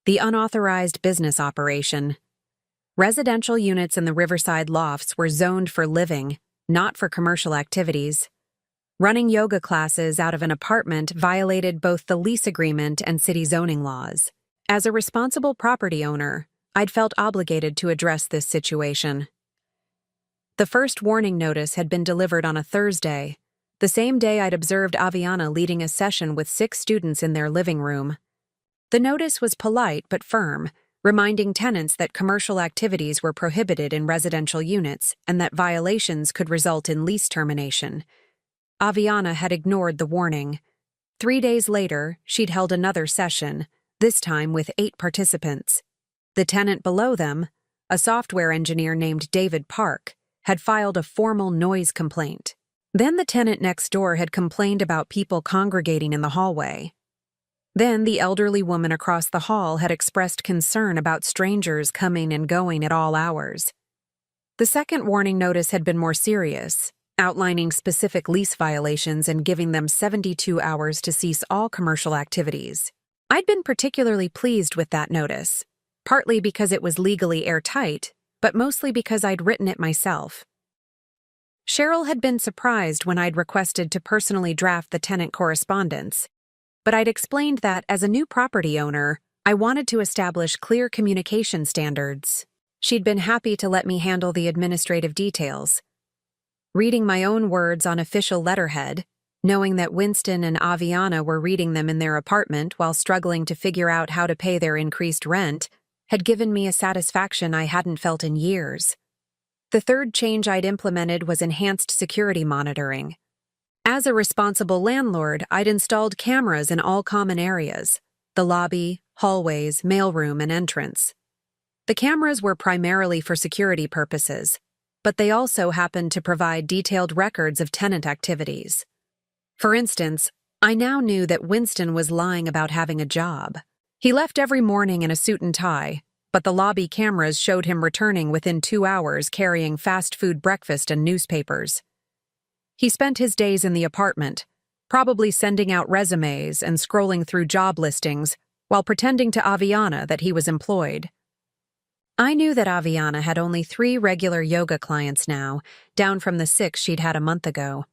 the unauthorized business operation. Residential units in the Riverside Lofts were zoned for living, not for commercial activities. Running yoga classes out of an apartment violated both the lease agreement and city zoning laws. As a responsible property owner, I'd felt obligated to address this situation. The first warning notice had been delivered on a Thursday, the same day I'd observed Aviana leading a session with 6 students in their living room. The notice was polite but firm, reminding tenants that commercial activities were prohibited in residential units and that violations could result in lease termination. Aviana had ignored the warning. 3 days later, she'd held another session, this time with 8 participants. The tenant below them, a software engineer named David Park, had filed a formal noise complaint. Then the tenant next door had complained about people congregating in the hallway. Then the elderly woman across the hall had expressed concern about strangers coming and going at all hours. The second warning notice had been more serious, outlining specific lease violations and giving them 72 hours to cease all commercial activities. I'd been particularly pleased with that notice, partly because it was legally airtight, but mostly because I'd written it myself. Cheryl had been surprised when I'd requested to personally draft the tenant correspondence, but I'd explained that as a new property owner, I wanted to establish clear communication standards. She'd been happy to let me handle the administrative details. Reading my own words on official letterhead, knowing that Winston and Aviana were reading them in their apartment while struggling to figure out how to pay their increased rent, had given me a satisfaction I hadn't felt in years. The third change I'd implemented was enhanced security monitoring. As a responsible landlord, I'd installed cameras in all common areas: the lobby, hallways, mailroom, and entrance. The cameras were primarily for security purposes, but they also happened to provide detailed records of tenant activities. For instance, I now knew that Winston was lying about having a job. He left every morning in a suit and tie, but the lobby cameras showed him returning within 2 hours carrying fast food breakfast and newspapers. He spent his days in the apartment, probably sending out resumes and scrolling through job listings while pretending to Aviana that he was employed. I knew that Aviana had only 3 regular yoga clients now, down from the 6 she'd had a month ago.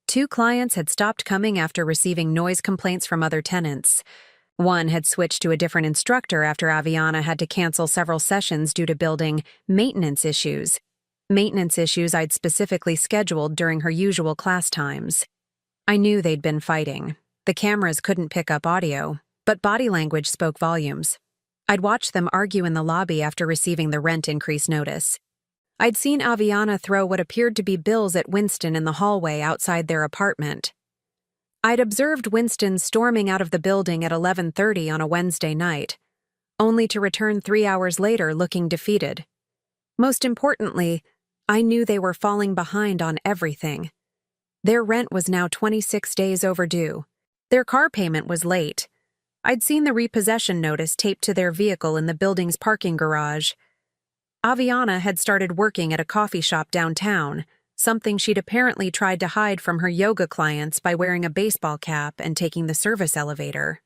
2 clients had stopped coming after receiving noise complaints from other tenants. One had switched to a different instructor after Aviana had to cancel several sessions due to building maintenance issues. Maintenance issues I'd specifically scheduled during her usual class times. I knew they'd been fighting. The cameras couldn't pick up audio, but body language spoke volumes. I'd watched them argue in the lobby after receiving the rent increase notice. I'd seen Aviana throw what appeared to be bills at Winston in the hallway outside their apartment. I'd observed Winston storming out of the building at 11:30 on a Wednesday night, only to return 3 hours later looking defeated. Most importantly, I knew they were falling behind on everything. Their rent was now 26 days overdue. Their car payment was late. I'd seen the repossession notice taped to their vehicle in the building's parking garage. Aviana had started working at a coffee shop downtown, something she'd apparently tried to hide from her yoga clients by wearing a baseball cap and taking the service elevator.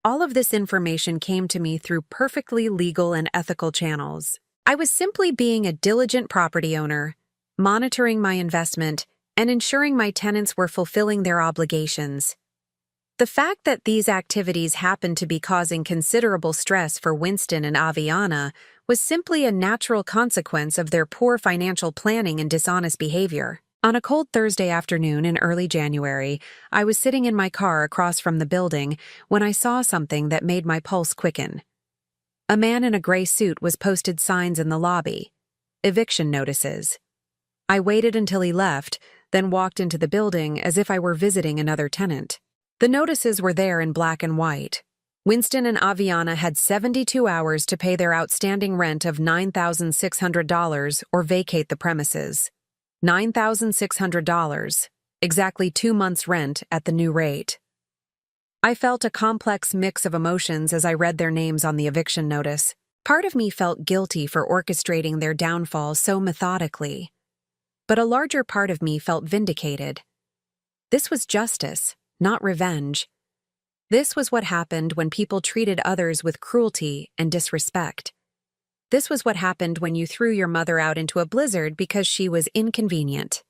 All of this information came to me through perfectly legal and ethical channels. I was simply being a diligent property owner, monitoring my investment, and ensuring my tenants were fulfilling their obligations. The fact that these activities happened to be causing considerable stress for Winston and Aviana was simply a natural consequence of their poor financial planning and dishonest behavior. On a cold Thursday afternoon in early January, I was sitting in my car across from the building when I saw something that made my pulse quicken. A man in a gray suit was posted signs in the lobby: eviction notices. I waited until he left, then walked into the building as if I were visiting another tenant. The notices were there in black and white. Winston and Aviana had 72 hours to pay their outstanding rent of $9,600 or vacate the premises. $9,600, exactly 2 months' rent at the new rate. I felt a complex mix of emotions as I read their names on the eviction notice. Part of me felt guilty for orchestrating their downfall so methodically, but a larger part of me felt vindicated. This was justice, not revenge. This was what happened when people treated others with cruelty and disrespect. This was what happened when you threw your mother out into a blizzard because she was inconvenient.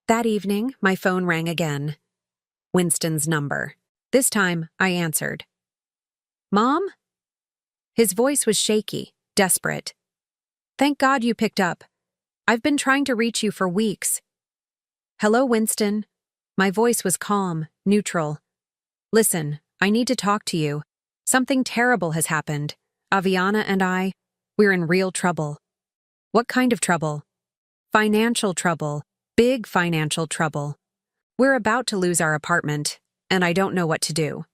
That evening, my phone rang again. Winston's number. This time, I answered. "Mom?" His voice was shaky, desperate. "Thank God you picked up. I've been trying to reach you for weeks." "Hello, Winston." My voice was calm, neutral. "Listen, I need to talk to you. Something terrible has happened. Aviana and we're in real trouble." "What kind of trouble?" "Financial trouble. Big financial trouble. We're about to lose our apartment, and I don't know what to do."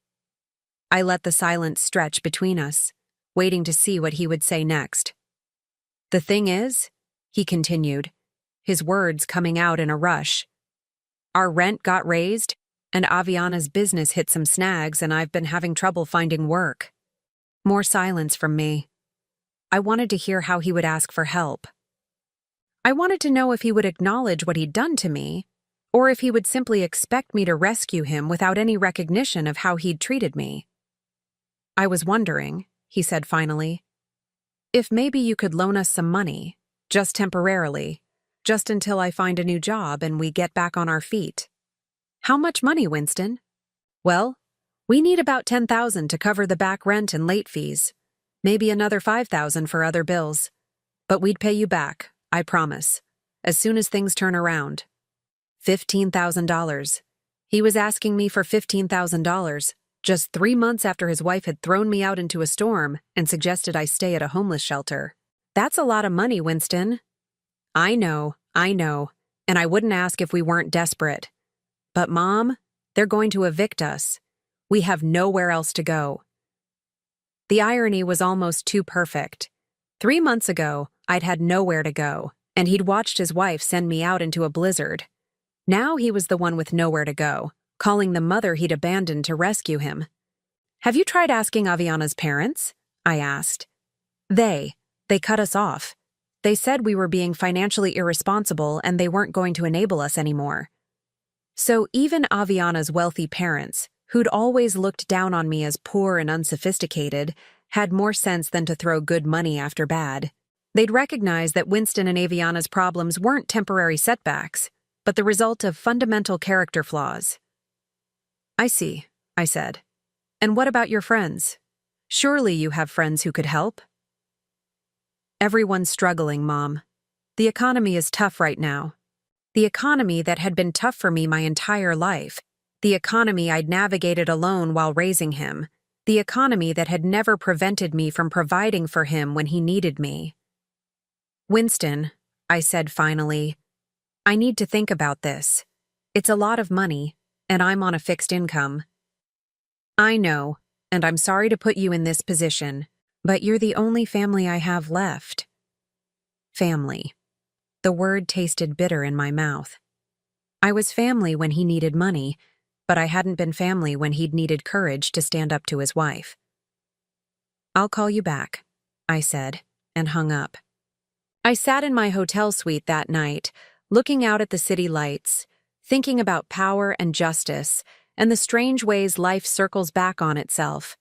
I let the silence stretch between us, waiting to see what he would say next. "The thing is," he continued, his words coming out in a rush, "our rent got raised, and Aviana's business hit some snags, and I've been having trouble finding work." More silence from me. I wanted to hear how he would ask for help. I wanted to know if he would acknowledge what he'd done to me, or if he would simply expect me to rescue him without any recognition of how he'd treated me. "I was wondering," he said finally, "if maybe you could loan us some money, just temporarily, just until I find a new job and we get back on our feet." "How much money, Winston?" "Well, we need about $10,000 to cover the back rent and late fees, maybe another $5,000 for other bills. But we'd pay you back, I promise, as soon as things turn around. $15,000. He was asking me for $15,000 just 3 months after his wife had thrown me out into a storm and suggested I stay at a homeless shelter. That's a lot of money, Winston. I know, and I wouldn't ask if we weren't desperate. But Mom, they're going to evict us. We have nowhere else to go. The irony was almost too perfect. 3 months ago, I'd had nowhere to go, and he'd watched his wife send me out into a blizzard. Now he was the one with nowhere to go, calling the mother he'd abandoned to rescue him. Have you tried asking Aviana's parents? I asked. They cut us off. They said we were being financially irresponsible and they weren't going to enable us anymore. So even Aviana's wealthy parents, who'd always looked down on me as poor and unsophisticated, had more sense than to throw good money after bad. They'd recognized that Winston and Aviana's problems weren't temporary setbacks, but the result of fundamental character flaws. I see, I said. And what about your friends? Surely you have friends who could help? Everyone's struggling, Mom. The economy is tough right now. The economy that had been tough for me my entire life. The economy I'd navigated alone while raising him. The economy that had never prevented me from providing for him when he needed me. Winston, I said finally, I need to think about this. It's a lot of money, and I'm on a fixed income. I know, and I'm sorry to put you in this position, but you're the only family I have left. Family. The word tasted bitter in my mouth. I was family when he needed money, but I hadn't been family when he'd needed courage to stand up to his wife. I'll call you back, I said, and hung up. I sat in my hotel suite that night, looking out at the city lights, thinking about power and justice, and the strange ways life circles back on itself.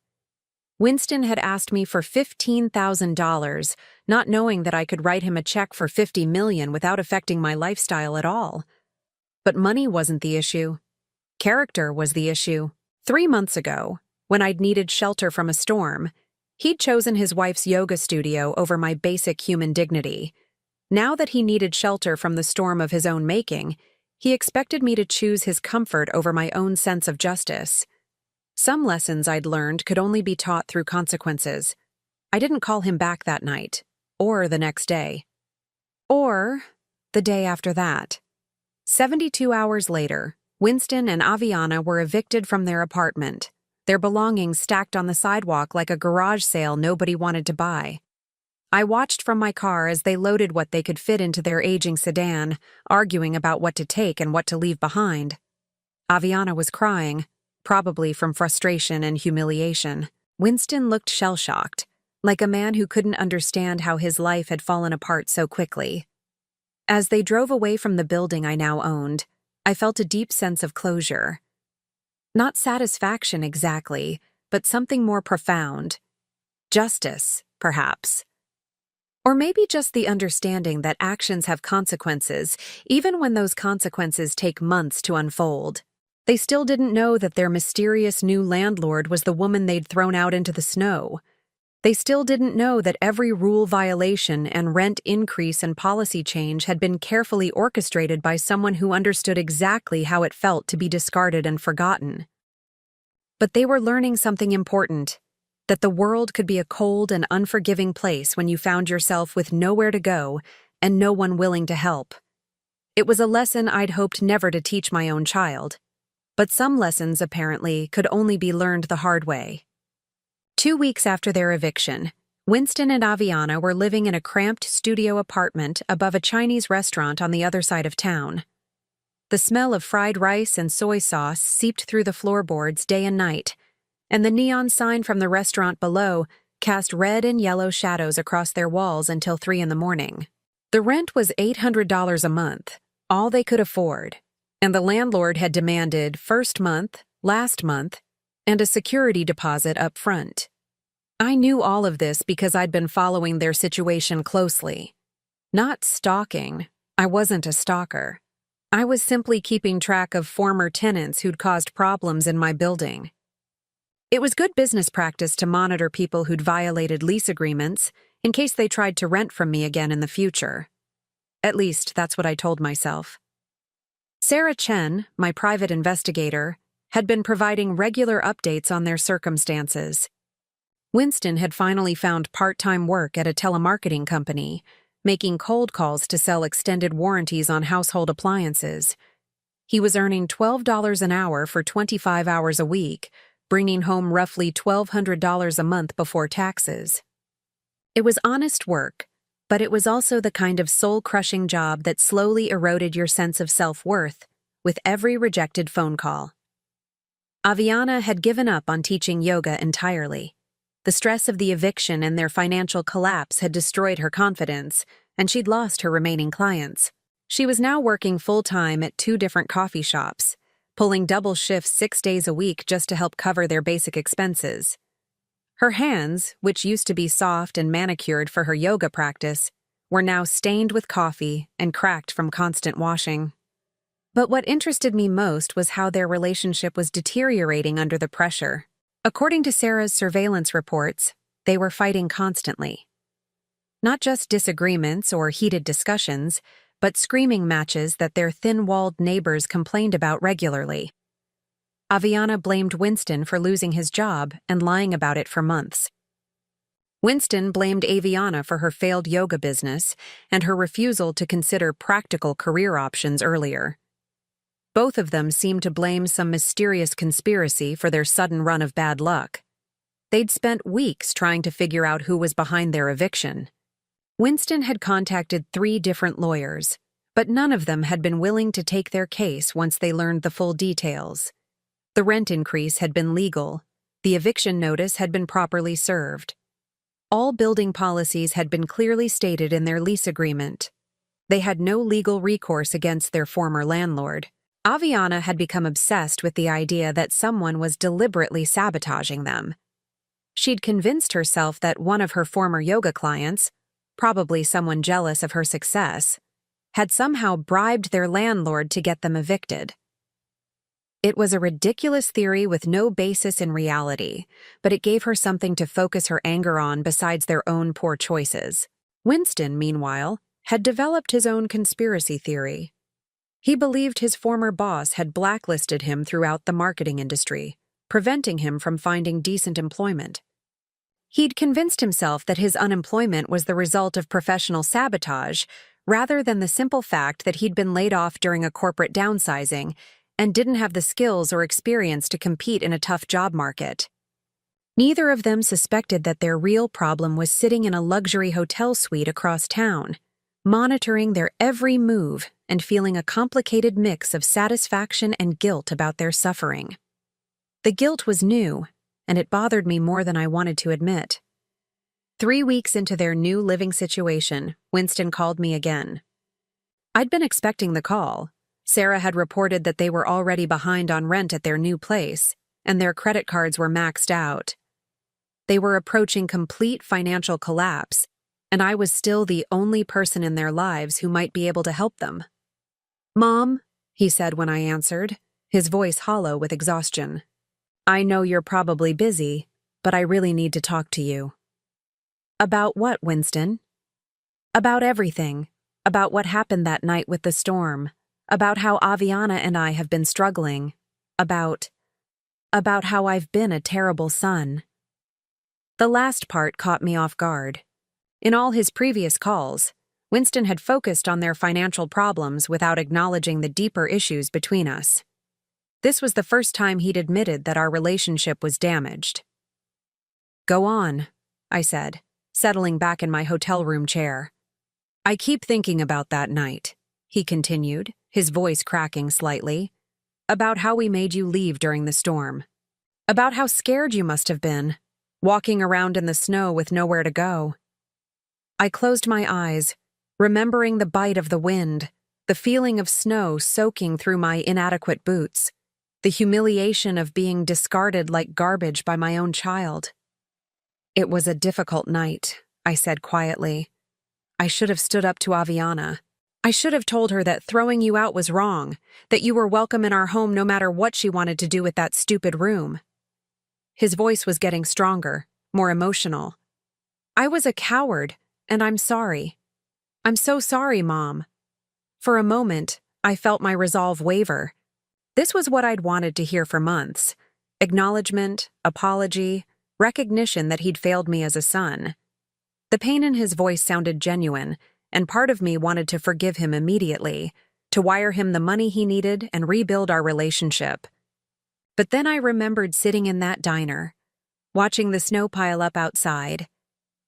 Winston had asked me for $15,000, not knowing that I could write him a check for $50 million without affecting my lifestyle at all. But money wasn't the issue. Character was the issue. 3 months ago, when I'd needed shelter from a storm, he'd chosen his wife's yoga studio over my basic human dignity. Now that he needed shelter from the storm of his own making, he expected me to choose his comfort over my own sense of justice. Some lessons I'd learned could only be taught through consequences. I didn't call him back that night, or the next day, or the day after that. 72 hours later, Winston and Aviana were evicted from their apartment, their belongings stacked on the sidewalk like a garage sale nobody wanted to buy. I watched from my car as they loaded what they could fit into their aging sedan, arguing about what to take and what to leave behind. Aviana was crying, probably from frustration and humiliation. Winston looked shell-shocked, like a man who couldn't understand how his life had fallen apart so quickly. As they drove away from the building I now owned, I felt a deep sense of closure. Not satisfaction exactly, but something more profound. Justice, perhaps. Or maybe just the understanding that actions have consequences, even when those consequences take months to unfold. They still didn't know that their mysterious new landlord was the woman they'd thrown out into the snow. They still didn't know that every rule violation and rent increase and policy change had been carefully orchestrated by someone who understood exactly how it felt to be discarded and forgotten. But they were learning something important, that the world could be a cold and unforgiving place when you found yourself with nowhere to go and no one willing to help. It was a lesson I'd hoped never to teach my own child. But some lessons, apparently, could only be learned the hard way. 2 weeks after their eviction, Winston and Aviana were living in a cramped studio apartment above a Chinese restaurant on the other side of town. The smell of fried rice and soy sauce seeped through the floorboards day and night, and the neon sign from the restaurant below cast red and yellow shadows across their walls until 3 a.m. The rent was $800 a month, all they could afford, and the landlord had demanded first month, last month, and a security deposit up front. I knew all of this because I'd been following their situation closely. Not stalking. I wasn't a stalker. I was simply keeping track of former tenants who'd caused problems in my building. It was good business practice to monitor people who'd violated lease agreements, in case they tried to rent from me again in the future. At least, that's what I told myself. Sarah Chen, my private investigator, had been providing regular updates on their circumstances. Winston had finally found part-time work at a telemarketing company, making cold calls to sell extended warranties on household appliances. He was earning $12 an hour for 25 hours a week, bringing home roughly $1,200 a month before taxes. It was honest work, but it was also the kind of soul-crushing job that slowly eroded your sense of self-worth with every rejected phone call. Aviana had given up on teaching yoga entirely. The stress of the eviction and their financial collapse had destroyed her confidence, and she'd lost her remaining clients. She was now working full-time at 2 different coffee shops, pulling double shifts 6 days a week just to help cover their basic expenses. Her hands, which used to be soft and manicured for her yoga practice, were now stained with coffee and cracked from constant washing. But what interested me most was how their relationship was deteriorating under the pressure. According to Sarah's surveillance reports, they were fighting constantly. Not just disagreements or heated discussions, but screaming matches that their thin-walled neighbors complained about regularly. Aviana blamed Winston for losing his job and lying about it for months. Winston blamed Aviana for her failed yoga business and her refusal to consider practical career options earlier. Both of them seemed to blame some mysterious conspiracy for their sudden run of bad luck. They'd spent weeks trying to figure out who was behind their eviction. Winston had contacted 3 different lawyers, but none of them had been willing to take their case once they learned the full details. The rent increase had been legal. The eviction notice had been properly served. All building policies had been clearly stated in their lease agreement. They had no legal recourse against their former landlord. Aviana had become obsessed with the idea that someone was deliberately sabotaging them. She'd convinced herself that one of her former yoga clients, probably someone jealous of her success, had somehow bribed their landlord to get them evicted. It was a ridiculous theory with no basis in reality, but it gave her something to focus her anger on besides their own poor choices. Winston, meanwhile, had developed his own conspiracy theory. He believed his former boss had blacklisted him throughout the marketing industry, preventing him from finding decent employment. He'd convinced himself that his unemployment was the result of professional sabotage rather than the simple fact that he'd been laid off during a corporate downsizing and didn't have the skills or experience to compete in a tough job market. Neither of them suspected that their real problem was sitting in a luxury hotel suite across town, monitoring their every move and feeling a complicated mix of satisfaction and guilt about their suffering. The guilt was new, and it bothered me more than I wanted to admit. 3 weeks into their new living situation, Winston called me again. I'd been expecting the call. Sarah had reported that they were already behind on rent at their new place, and their credit cards were maxed out. They were approaching complete financial collapse, and I was still the only person in their lives who might be able to help them. "Mom," he said when I answered, his voice hollow with exhaustion. "I know you're probably busy, but I really need to talk to you." "About what, Winston?" "About everything. About what happened that night with the storm. About how Aviana and I have been struggling. About how I've been a terrible son." The last part caught me off guard. In all his previous calls, Winston had focused on their financial problems without acknowledging the deeper issues between us. This was the first time he'd admitted that our relationship was damaged. "Go on," I said, settling back in my hotel room chair. "I keep thinking about that night," he continued, his voice cracking slightly, "about how we made you leave during the storm. About how scared you must have been, walking around in the snow with nowhere to go." I closed my eyes, remembering the bite of the wind, the feeling of snow soaking through my inadequate boots, the humiliation of being discarded like garbage by my own child. "It was a difficult night," I said quietly. "I should have stood up to Aviana. I should have told her that throwing you out was wrong, that you were welcome in our home no matter what she wanted to do with that stupid room." His voice was getting stronger, more emotional. I was a coward, and I'm sorry. I'm so sorry, Mom. For a moment, I felt my resolve waver. This was what I'd wanted to hear for months. Acknowledgement, apology, recognition that he'd failed me as a son. The pain in his voice sounded genuine, and part of me wanted to forgive him immediately, to wire him the money he needed and rebuild our relationship. But then I remembered sitting in that diner, watching the snow pile up outside,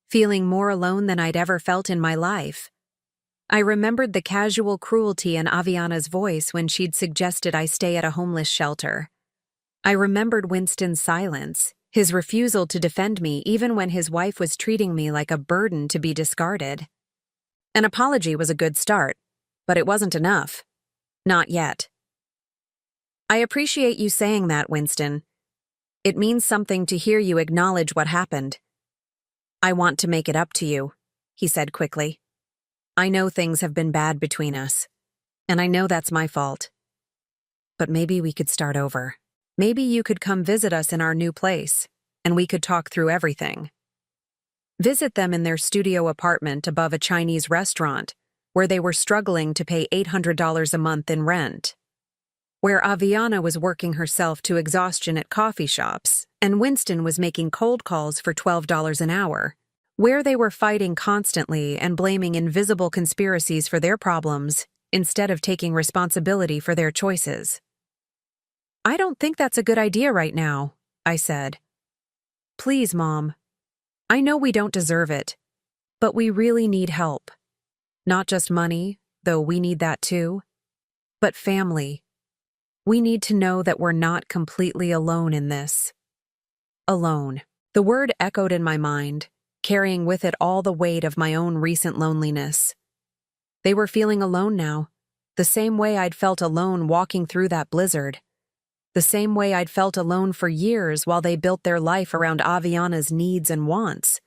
feeling more alone than I'd ever felt in my life. I remembered the casual cruelty in Aviana's voice when she'd suggested I stay at a homeless shelter. I remembered Winston's silence, his refusal to defend me even when his wife was treating me like a burden to be discarded. An apology was a good start, but it wasn't enough. Not yet. I appreciate you saying that, Winston. It means something to hear you acknowledge what happened. I want to make it up to you, he said quickly. I know things have been bad between us, and I know that's my fault. But maybe we could start over. Maybe you could come visit us in our new place, and we could talk through everything. Visit them in their studio apartment above a Chinese restaurant, where they were struggling to pay $800 a month in rent. Where Aviana was working herself to exhaustion at coffee shops, and Winston was making cold calls for $12 an hour. Where they were fighting constantly and blaming invisible conspiracies for their problems, instead of taking responsibility for their choices. I don't think that's a good idea right now, I said. Please, Mom. I know we don't deserve it, but we really need help. Not just money, though we need that too, but family. We need to know that we're not completely alone in this. Alone. The word echoed in my mind, carrying with it all the weight of my own recent loneliness. They were feeling alone now, the same way I'd felt alone walking through that blizzard. The same way I'd felt alone for years while they built their life around Aviana's needs and wants,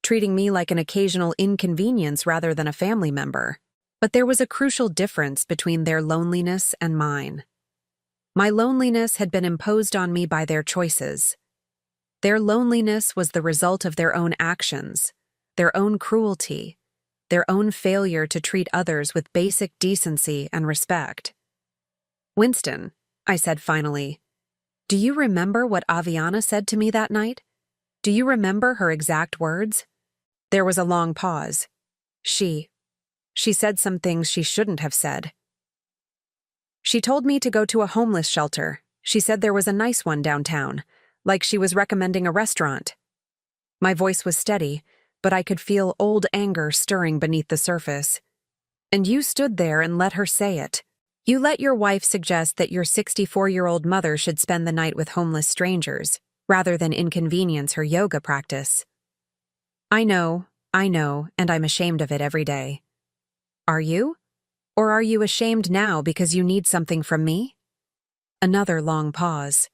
treating me like an occasional inconvenience rather than a family member. But there was a crucial difference between their loneliness and mine. My loneliness had been imposed on me by their choices. Their loneliness was the result of their own actions, their own cruelty, their own failure to treat others with basic decency and respect. Winston, I said finally, do you remember what Aviana said to me that night? Do you remember her exact words? There was a long pause. She said some things she shouldn't have said. She told me to go to a homeless shelter. She said there was a nice one downtown, like she was recommending a restaurant. My voice was steady, but I could feel old anger stirring beneath the surface. And you stood there and let her say it. You let your wife suggest that your 64-year-old mother should spend the night with homeless strangers, rather than inconvenience her yoga practice. I know, and I'm ashamed of it every day. Are you? Or are you ashamed now because you need something from me? Another long pause.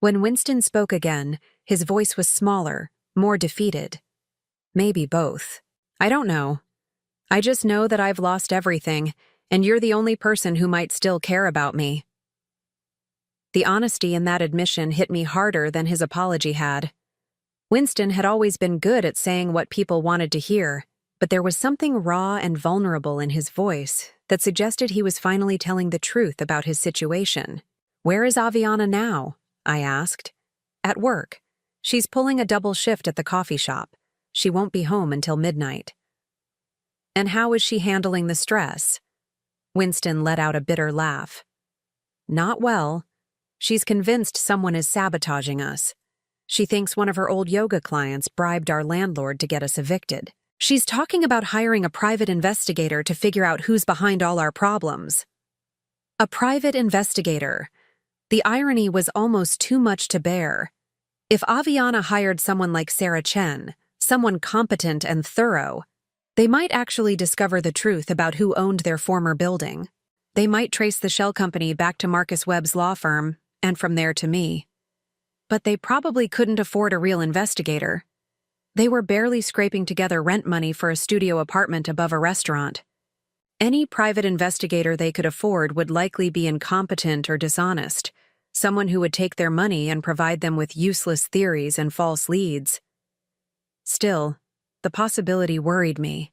When Winston spoke again, his voice was smaller, more defeated. Maybe both. I don't know. I just know that I've lost everything, and you're the only person who might still care about me. The honesty in that admission hit me harder than his apology had. Winston had always been good at saying what people wanted to hear, but there was something raw and vulnerable in his voice that suggested he was finally telling the truth about his situation. Where is Aviana now? I asked. At work. She's pulling a double shift at the coffee shop. She won't be home until midnight. And how is she handling the stress? Winston let out a bitter laugh. Not well. She's convinced someone is sabotaging us. She thinks one of her old yoga clients bribed our landlord to get us evicted. She's talking about hiring a private investigator to figure out who's behind all our problems. A private investigator. The irony was almost too much to bear. If Aviana hired someone like Sarah Chen, someone competent and thorough, they might actually discover the truth about who owned their former building. They might trace the shell company back to Marcus Webb's law firm, and from there to me. But they probably couldn't afford a real investigator. They were barely scraping together rent money for a studio apartment above a restaurant. Any private investigator they could afford would likely be incompetent or dishonest, someone who would take their money and provide them with useless theories and false leads. Still, the possibility worried me.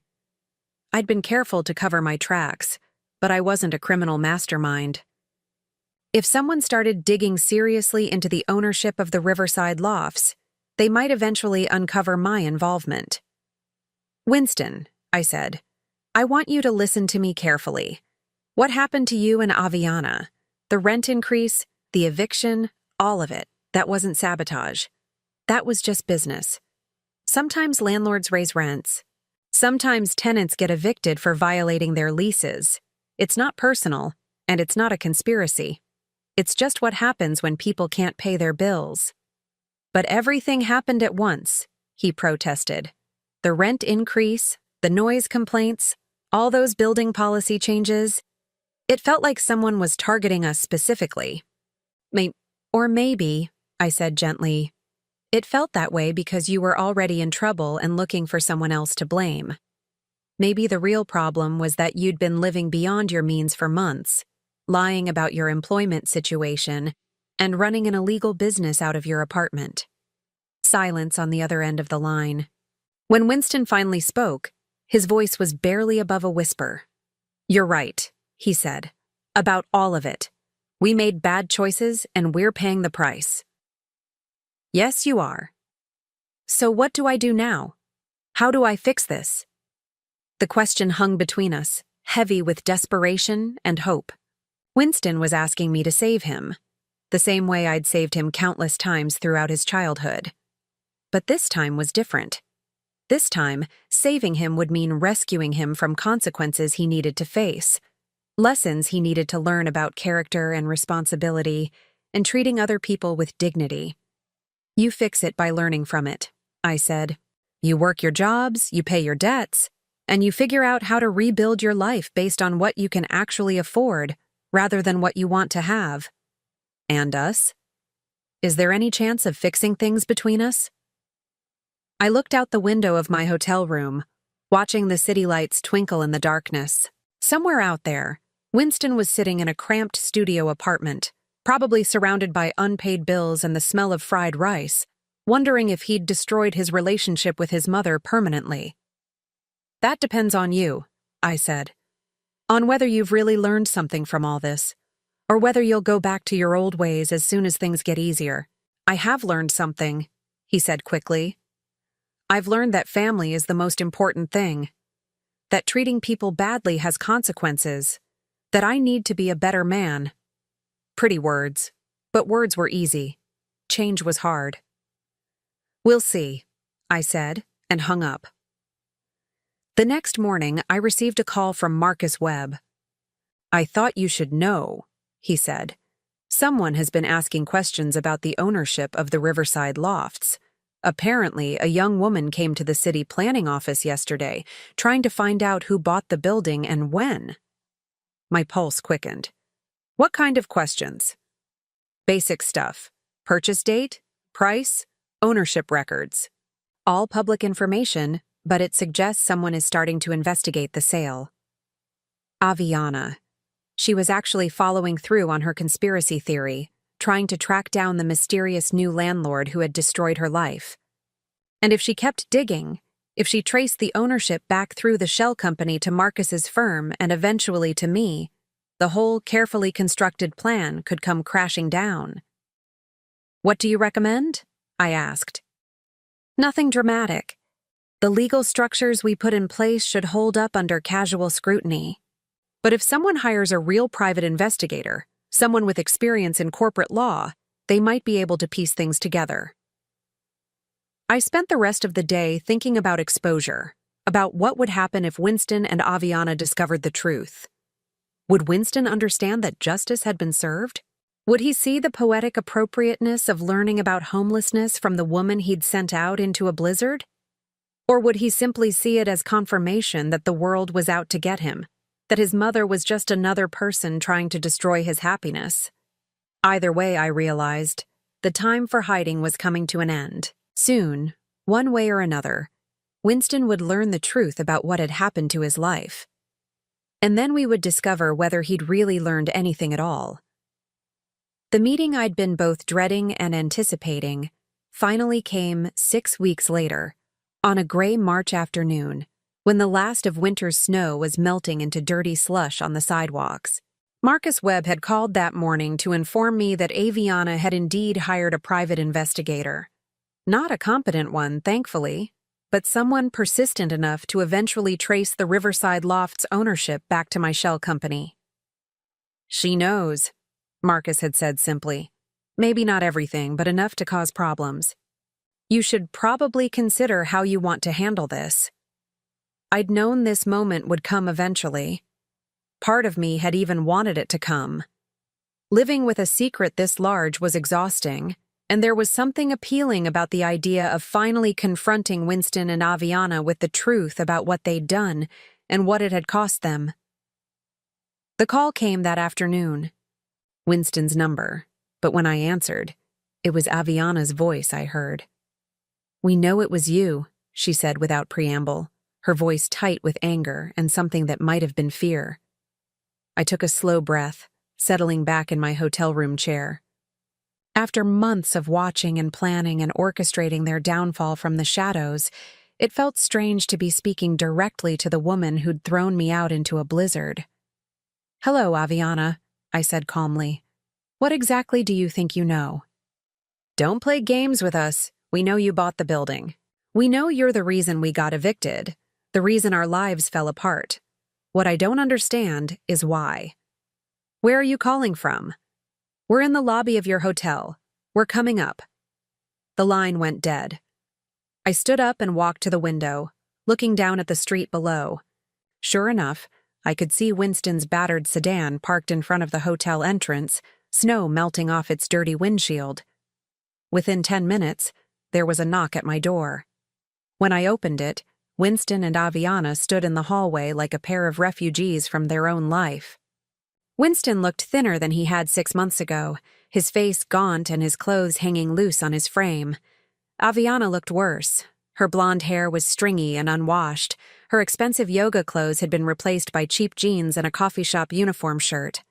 I'd been careful to cover my tracks, but I wasn't a criminal mastermind. If someone started digging seriously into the ownership of the Riverside lofts, they might eventually uncover my involvement. "Winston," I said, "I want you to listen to me carefully. What happened to you and Aviana? The rent increase, the eviction, all of it, that wasn't sabotage. That was just business. Sometimes landlords raise rents. Sometimes tenants get evicted for violating their leases. It's not personal, and it's not a conspiracy. It's just what happens when people can't pay their bills." "But everything happened at once," he protested. "The rent increase, the noise complaints, all those building policy changes. It felt like someone was targeting us specifically." Maybe, I said gently, it felt that way because you were already in trouble and looking for someone else to blame. Maybe the real problem was that you'd been living beyond your means for months, lying about your employment situation, and running an illegal business out of your apartment." Silence on the other end of the line. When Winston finally spoke, his voice was barely above a whisper. "You're right," he said. "About all of it. We made bad choices and we're paying the price." "Yes, you are." "So what do I do now? How do I fix this?" The question hung between us, heavy with desperation and hope. Winston was asking me to save him, the same way I'd saved him countless times throughout his childhood. But this time was different. This time, saving him would mean rescuing him from consequences he needed to face, lessons he needed to learn about character and responsibility, and treating other people with dignity. "You fix it by learning from it," I said. "You work your jobs, you pay your debts, and you figure out how to rebuild your life based on what you can actually afford, rather than what you want to have. And us? Is there any chance of fixing things between us?" I looked out the window of my hotel room, watching the city lights twinkle in the darkness. Somewhere out there, Winston was sitting in a cramped studio apartment, probably surrounded by unpaid bills and the smell of fried rice, wondering if he'd destroyed his relationship with his mother permanently. "That depends on you," I said. "On whether you've really learned something from all this, or whether you'll go back to your old ways as soon as things get easier." "I have learned something," he said quickly. "I've learned that family is the most important thing, that treating people badly has consequences, that I need to be a better man." Pretty words, but words were easy. Change was hard. "We'll see," I said, and hung up. The next morning, I received a call from Marcus Webb. "I thought you should know," he said. "Someone has been asking questions about the ownership of the Riverside lofts. Apparently, a young woman came to the city planning office yesterday, trying to find out who bought the building and when." My pulse quickened. "What kind of questions?" "Basic stuff. Purchase date, price, ownership records. All public information, but it suggests someone is starting to investigate the sale." Aviana. She was actually following through on her conspiracy theory, trying to track down the mysterious new landlord who had destroyed her life. And if she kept digging, if she traced the ownership back through the shell company to Marcus's firm and eventually to me, the whole carefully constructed plan could come crashing down. "What do you recommend?" I asked. "Nothing dramatic. The legal structures we put in place should hold up under casual scrutiny. But if someone hires a real private investigator, someone with experience in corporate law, they might be able to piece things together." I spent the rest of the day thinking about exposure, about what would happen if Winston and Aviana discovered the truth. Would Winston understand that justice had been served? Would he see the poetic appropriateness of learning about homelessness from the woman he'd sent out into a blizzard? Or would he simply see it as confirmation that the world was out to get him, that his mother was just another person trying to destroy his happiness? Either way, I realized, the time for hiding was coming to an end. Soon, one way or another, Winston would learn the truth about what had happened to his life. And then we would discover whether he'd really learned anything at all. The meeting I'd been both dreading and anticipating finally came 6 weeks later, On a gray March afternoon, when the last of winter's snow was melting into dirty slush on the sidewalks, Marcus Webb had called that morning to inform me that Aviana had indeed hired a private investigator. Not a competent one, thankfully, but someone persistent enough to eventually trace the Riverside Loft's ownership back to my shell company. "She knows," Marcus had said simply. "Maybe not everything, but enough to cause problems. You should probably consider how you want to handle this." I'd known this moment would come eventually. Part of me had even wanted it to come. Living with a secret this large was exhausting, and there was something appealing about the idea of finally confronting Winston and Aviana with the truth about what they'd done and what it had cost them. The call came that afternoon. Winston's number, but when I answered, it was Aviana's voice I heard. "We know it was you," she said without preamble, her voice tight with anger and something that might have been fear. I took a slow breath, settling back in my hotel room chair. After months of watching and planning and orchestrating their downfall from the shadows, it felt strange to be speaking directly to the woman who'd thrown me out into a blizzard. "Hello, Aviana," I said calmly. "What exactly do you think you know?" "Don't play games with us. We know you bought the building. We know you're the reason we got evicted, the reason our lives fell apart. What I don't understand is why. Where are you calling from?" "We're in the lobby of your hotel. We're coming up." The line went dead. I stood up and walked to the window, looking down at the street below. Sure enough, I could see Winston's battered sedan parked in front of the hotel entrance, snow melting off its dirty windshield. Within 10 minutes, there was a knock at my door. When I opened it, Winston and Aviana stood in the hallway like a pair of refugees from their own life. Winston looked thinner than he had 6 months ago, his face gaunt and his clothes hanging loose on his frame. Aviana looked worse. Her blonde hair was stringy and unwashed. Her expensive yoga clothes had been replaced by cheap jeans and a coffee shop uniform shirt.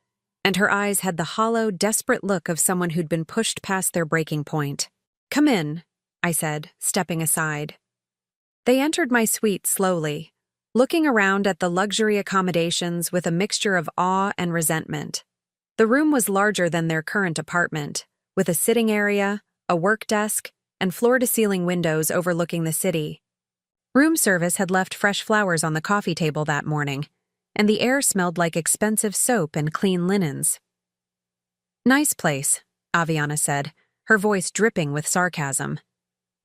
And her eyes had the hollow, desperate look of someone who'd been pushed past their breaking point. "Come in," I said, stepping aside. They entered my suite slowly, looking around at the luxury accommodations with a mixture of awe and resentment. The room was larger than their current apartment, with a sitting area, a work desk, and floor-to-ceiling windows overlooking the city. Room service had left fresh flowers on the coffee table that morning, and the air smelled like expensive soap and clean linens. "Nice place," Aviana said, her voice dripping with sarcasm.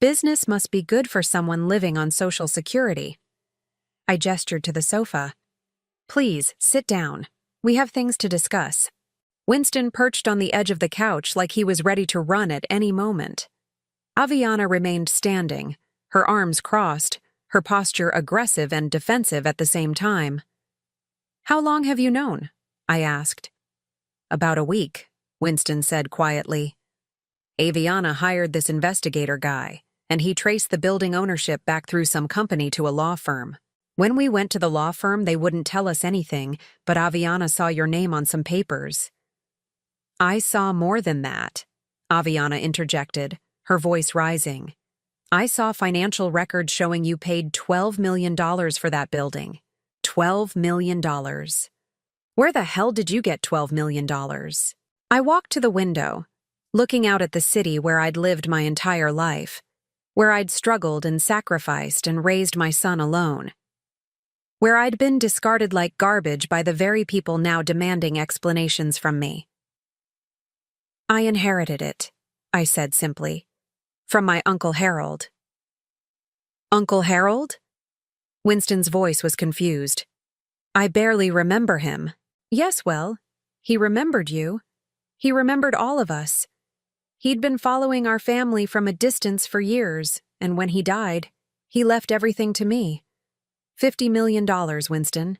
"Business must be good for someone living on Social Security." I gestured to the sofa. "Please, sit down. We have things to discuss." Winston perched on the edge of the couch like he was ready to run at any moment. Aviana remained standing, her arms crossed, her posture aggressive and defensive at the same time. "How long have you known?" I asked. "About a week," Winston said quietly. "Aviana hired this investigator guy, and he traced the building ownership back through some company to a law firm. When we went to the law firm, they wouldn't tell us anything, but Aviana saw your name on some papers." "I saw more than that," Aviana interjected, her voice rising. "I saw financial records showing you paid $12 million for that building. $12 million. Where the hell did you get $12 million? I walked to the window, looking out at the city where I'd lived my entire life, where I'd struggled and sacrificed and raised my son alone, where I'd been discarded like garbage by the very people now demanding explanations from me. "I inherited it," I said simply, "from my Uncle Harold." "Uncle Harold?" Winston's voice was confused. "I barely remember him." "Yes, well, he remembered you. He remembered all of us. He'd been following our family from a distance for years, and when he died, he left everything to me. $50 million, Winston.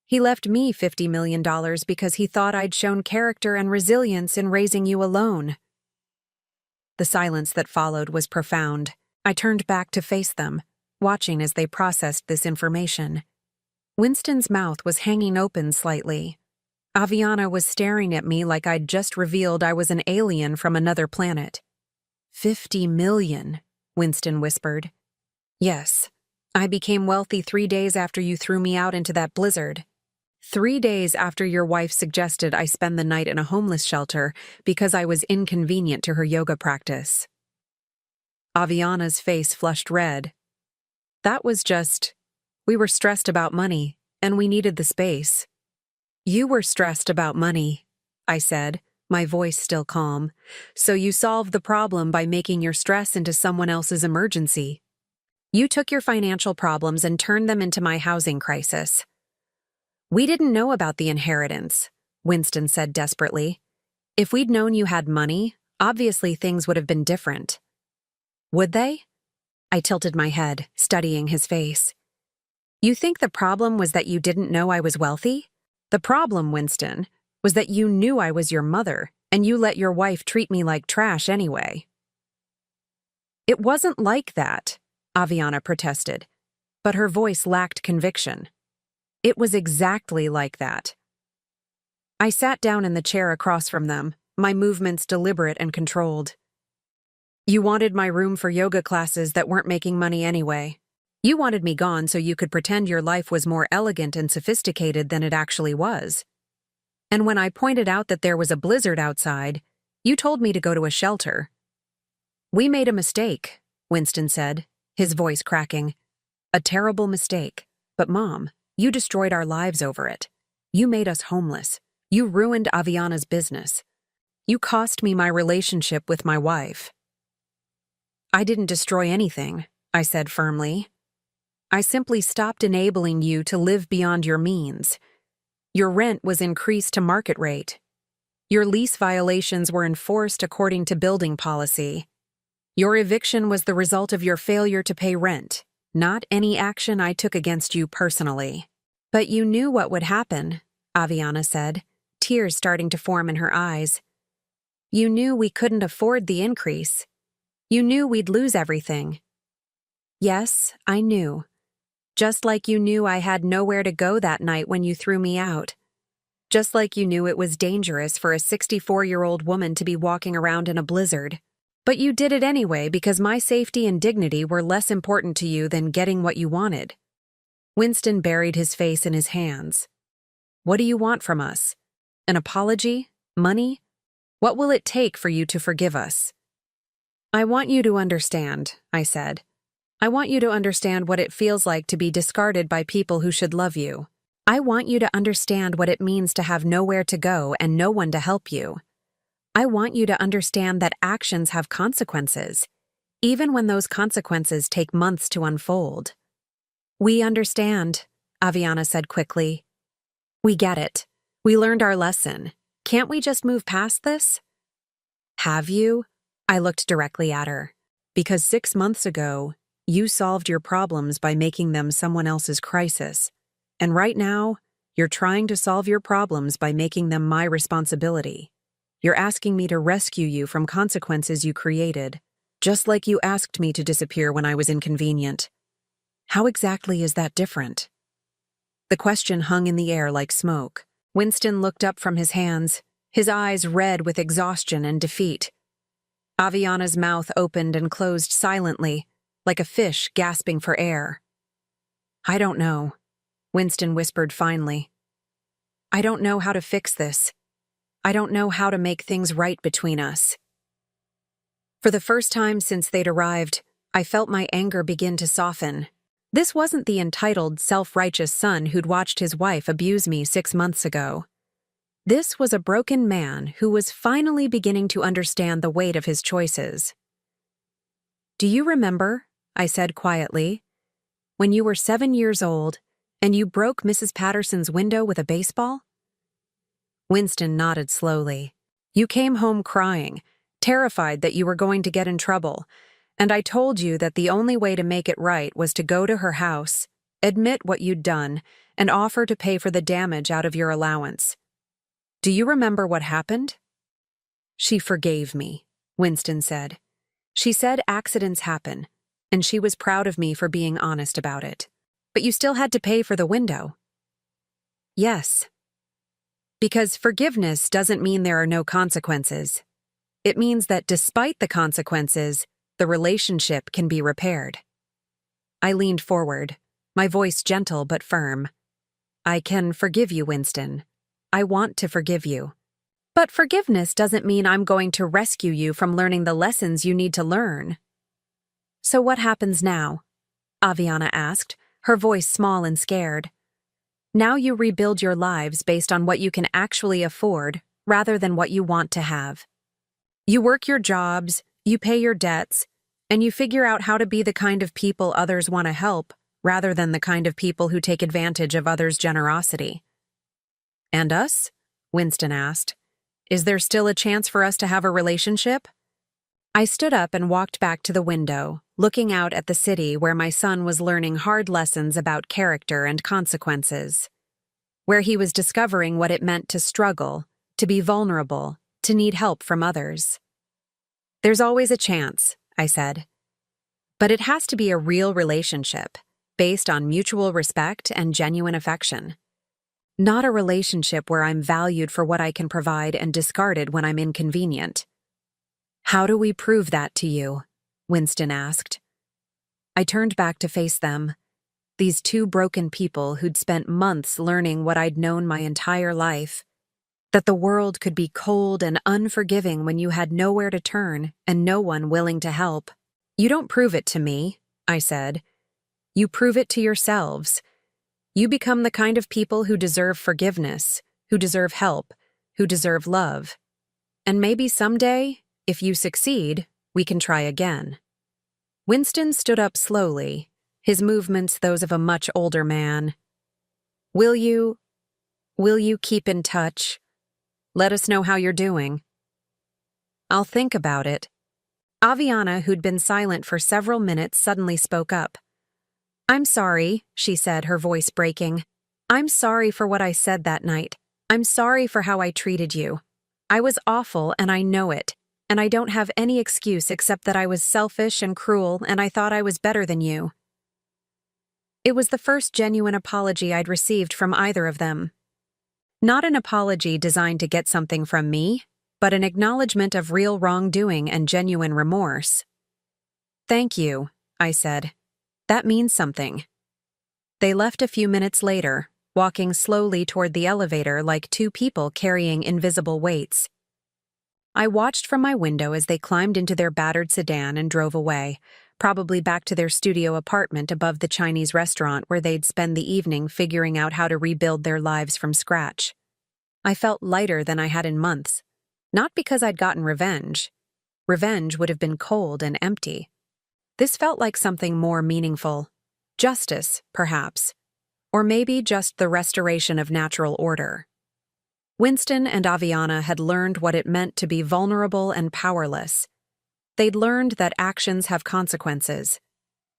He left me $50 million because he thought I'd shown character and resilience in raising you alone." The silence that followed was profound. I turned back to face them, watching as they processed this information. Winston's mouth was hanging open slightly. Aviana was staring at me like I'd just revealed I was an alien from another planet. "50 million, Winston whispered. Yes. I became wealthy 3 days after you threw me out into that blizzard. 3 days after your wife suggested I spend the night in a homeless shelter because I was inconvenient to her yoga practice. Aviana's face flushed red. That was just, we were stressed about money, and we needed the space. You were stressed about money, I said, my voice still calm. So you solved the problem by making your stress into someone else's emergency. You took your financial problems and turned them into my housing crisis. We didn't know about the inheritance, Winston said desperately. If we'd known you had money, obviously things would have been different. Would they? I tilted my head, studying his face. You think the problem was that you didn't know I was wealthy? The problem, Winston, was that you knew I was your mother, and you let your wife treat me like trash anyway. It wasn't like that, Aviana protested, but her voice lacked conviction. It was exactly like that. I sat down in the chair across from them, my movements deliberate and controlled. You wanted my room for yoga classes that weren't making money anyway. You wanted me gone so you could pretend your life was more elegant and sophisticated than it actually was. And when I pointed out that there was a blizzard outside, you told me to go to a shelter. We made a mistake, Winston said, his voice cracking. A terrible mistake. But Mom, you destroyed our lives over it. You made us homeless. You ruined Aviana's business. You cost me my relationship with my wife. I didn't destroy anything, I said firmly. I simply stopped enabling you to live beyond your means. Your rent was increased to market rate. Your lease violations were enforced according to building policy. Your eviction was the result of your failure to pay rent, not any action I took against you personally. But you knew what would happen, Aviana said, tears starting to form in her eyes. You knew we couldn't afford the increase. You knew we'd lose everything. Yes, I knew. Just like you knew I had nowhere to go that night when you threw me out. Just like you knew it was dangerous for a 64-year-old woman to be walking around in a blizzard. But you did it anyway because my safety and dignity were less important to you than getting what you wanted. Winston buried his face in his hands. What do you want from us? An apology? Money? What will it take for you to forgive us? I want you to understand, I said. I want you to understand what it feels like to be discarded by people who should love you. I want you to understand what it means to have nowhere to go and no one to help you. I want you to understand that actions have consequences, even when those consequences take months to unfold. We understand, Aviana said quickly. We get it. We learned our lesson. Can't we just move past this? Have you? I looked directly at her. Because 6 months ago, you solved your problems by making them someone else's crisis. And right now, you're trying to solve your problems by making them my responsibility. You're asking me to rescue you from consequences you created, just like you asked me to disappear when I was inconvenient. How exactly is that different? The question hung in the air like smoke. Winston looked up from his hands, his eyes red with exhaustion and defeat. Aviana's mouth opened and closed silently, like a fish gasping for air. I don't know, Winston whispered finally. I don't know how to fix this. I don't know how to make things right between us. For the first time since they'd arrived, I felt my anger begin to soften. This wasn't the entitled, self-righteous son who'd watched his wife abuse me 6 months ago. This was a broken man who was finally beginning to understand the weight of his choices. Do you remember, I said quietly, when you were 7 years old and you broke Mrs. Patterson's window with a baseball? Winston nodded slowly. You came home crying, terrified that you were going to get in trouble, and I told you that the only way to make it right was to go to her house, admit what you'd done, and offer to pay for the damage out of your allowance. Do you remember what happened? She forgave me, Winston said. She said accidents happen, and she was proud of me for being honest about it. But you still had to pay for the window. Yes. Because forgiveness doesn't mean there are no consequences. It means that despite the consequences, the relationship can be repaired. I leaned forward, my voice gentle but firm. I can forgive you, Winston. I want to forgive you. But forgiveness doesn't mean I'm going to rescue you from learning the lessons you need to learn. So what happens now? Aviana asked, her voice small and scared. Now you rebuild your lives based on what you can actually afford rather than what you want to have. You work your jobs, you pay your debts, and you figure out how to be the kind of people others want to help rather than the kind of people who take advantage of others' generosity. And us? Winston asked. Is there still a chance for us to have a relationship? I stood up and walked back to the window, looking out at the city where my son was learning hard lessons about character and consequences, where he was discovering what it meant to struggle, to be vulnerable, to need help from others. There's always a chance, I said. But it has to be a real relationship, based on mutual respect and genuine affection. Not a relationship where I'm valued for what I can provide and discarded when I'm inconvenient. How do we prove that to you? Winston asked. I turned back to face them, these two broken people who'd spent months learning what I'd known my entire life, that the world could be cold and unforgiving when you had nowhere to turn and no one willing to help. You don't prove it to me, I said. You prove it to yourselves. You become the kind of people who deserve forgiveness, who deserve help, who deserve love. And maybe someday, if you succeed, we can try again. Winston stood up slowly, his movements those of a much older man. Will you keep in touch? Let us know how you're doing. I'll think about it. Aviana, who'd been silent for several minutes, suddenly spoke up. I'm sorry, she said, her voice breaking. I'm sorry for what I said that night. I'm sorry for how I treated you. I was awful and I know it, and I don't have any excuse except that I was selfish and cruel and I thought I was better than you. It was the first genuine apology I'd received from either of them. Not an apology designed to get something from me, but an acknowledgement of real wrongdoing and genuine remorse. Thank you, I said. That means something. They left a few minutes later, walking slowly toward the elevator like two people carrying invisible weights. I watched from my window as they climbed into their battered sedan and drove away, probably back to their studio apartment above the Chinese restaurant where they'd spend the evening figuring out how to rebuild their lives from scratch. I felt lighter than I had in months, not because I'd gotten revenge. Revenge would have been cold and empty. This felt like something more meaningful. Justice, perhaps. Or maybe just the restoration of natural order. Winston and Aviana had learned what it meant to be vulnerable and powerless. They'd learned that actions have consequences.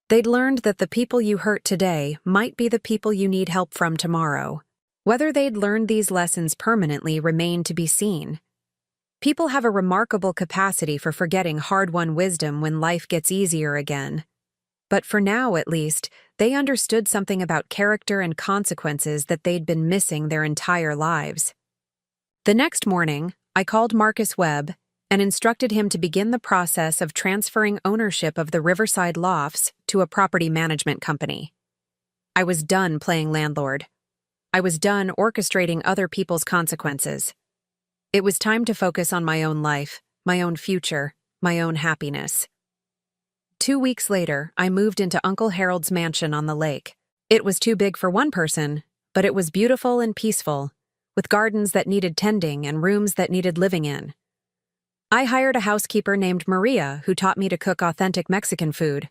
They'd learned that the people you hurt today might be the people you need help from tomorrow. Whether they'd learned these lessons permanently remained to be seen. People have a remarkable capacity for forgetting hard-won wisdom when life gets easier again. But for now, at least, they understood something about character and consequences that they'd been missing their entire lives. The next morning, I called Marcus Webb and instructed him to begin the process of transferring ownership of the Riverside Lofts to a property management company. I was done playing landlord. I was done orchestrating other people's consequences. It was time to focus on my own life, my own future, my own happiness. 2 weeks later, I moved into Uncle Harold's mansion on the lake. It was too big for one person, but it was beautiful and peaceful, with gardens that needed tending and rooms that needed living in. I hired a housekeeper named Maria who taught me to cook authentic Mexican food.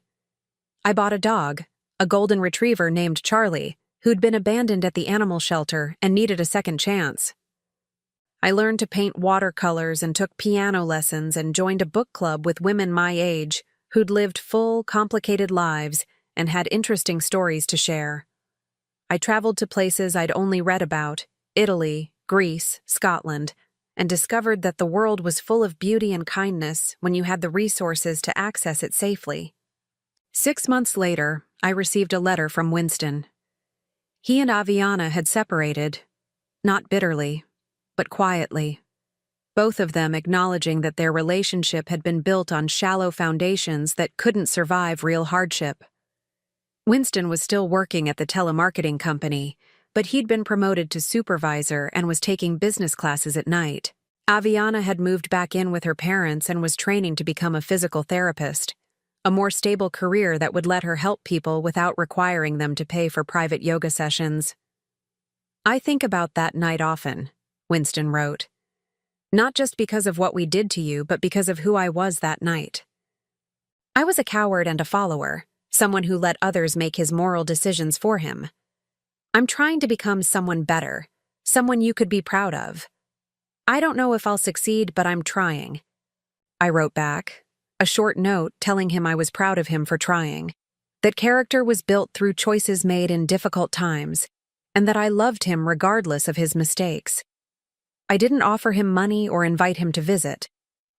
I bought a dog, a golden retriever named Charlie, who'd been abandoned at the animal shelter and needed a second chance. I learned to paint watercolors and took piano lessons and joined a book club with women my age who'd lived full, complicated lives and had interesting stories to share. I traveled to places I'd only read about, Italy, Greece, Scotland, and discovered that the world was full of beauty and kindness when you had the resources to access it safely. 6 months later, I received a letter from Winston. He and Aviana had separated, not bitterly, but quietly, both of them acknowledging that their relationship had been built on shallow foundations that couldn't survive real hardship. Winston was still working at the telemarketing company, but he'd been promoted to supervisor and was taking business classes at night. Aviana had moved back in with her parents and was training to become a physical therapist, a more stable career that would let her help people without requiring them to pay for private yoga sessions. "I think about that night often," Winston wrote. "Not just because of what we did to you, but because of who I was that night. I was a coward and a follower, someone who let others make his moral decisions for him. I'm trying to become someone better, someone you could be proud of. I don't know if I'll succeed, but I'm trying." I wrote back, a short note telling him I was proud of him for trying, that character was built through choices made in difficult times, and that I loved him regardless of his mistakes. I didn't offer him money or invite him to visit,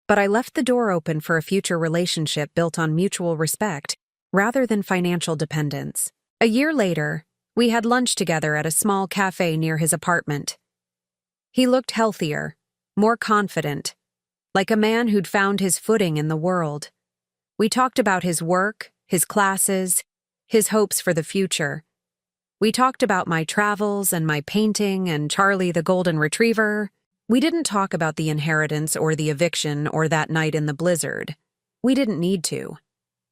but I left the door open for a future relationship built on mutual respect rather than financial dependence. A year later, we had lunch together at a small cafe near his apartment. He looked healthier, more confident, like a man who'd found his footing in the world. We talked about his work, his classes, his hopes for the future. We talked about my travels and my painting and Charlie the golden retriever. We didn't talk about the inheritance or the eviction or that night in the blizzard. We didn't need to.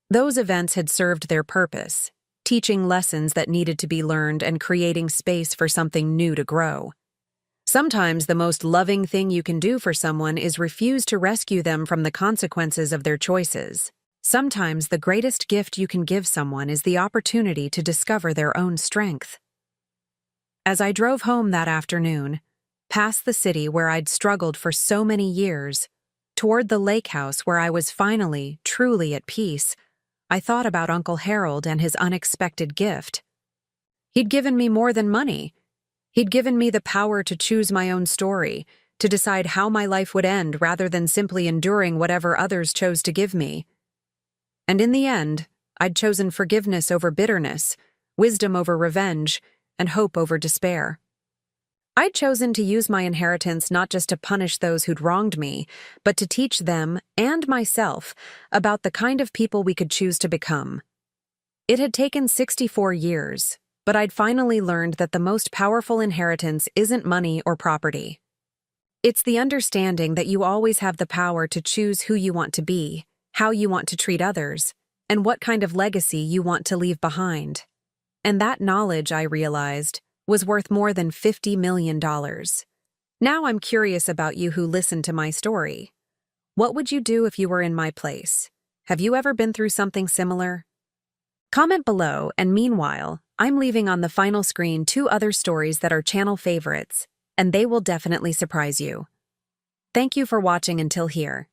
Those events had served their purpose, teaching lessons that needed to be learned and creating space for something new to grow. Sometimes the most loving thing you can do for someone is refuse to rescue them from the consequences of their choices. Sometimes the greatest gift you can give someone is the opportunity to discover their own strength. As I drove home that afternoon, past the city where I'd struggled for so many years, toward the lake house where I was finally, truly at peace, I thought about Uncle Harold and his unexpected gift. He'd given me more than money. He'd given me the power to choose my own story, to decide how my life would end rather than simply enduring whatever others chose to give me. And in the end, I'd chosen forgiveness over bitterness, wisdom over revenge, and hope over despair. I'd chosen to use my inheritance not just to punish those who'd wronged me, but to teach them and myself about the kind of people we could choose to become. It had taken 64 years, but I'd finally learned that the most powerful inheritance isn't money or property. It's the understanding that you always have the power to choose who you want to be, how you want to treat others, and what kind of legacy you want to leave behind. And that knowledge, I realized, was worth more than $50 million. Now I'm curious about you who listened to my story. What would you do if you were in my place? Have you ever been through something similar? Comment below, and meanwhile, I'm leaving on the final screen 2 other stories that are channel favorites, and they will definitely surprise you. Thank you for watching until here.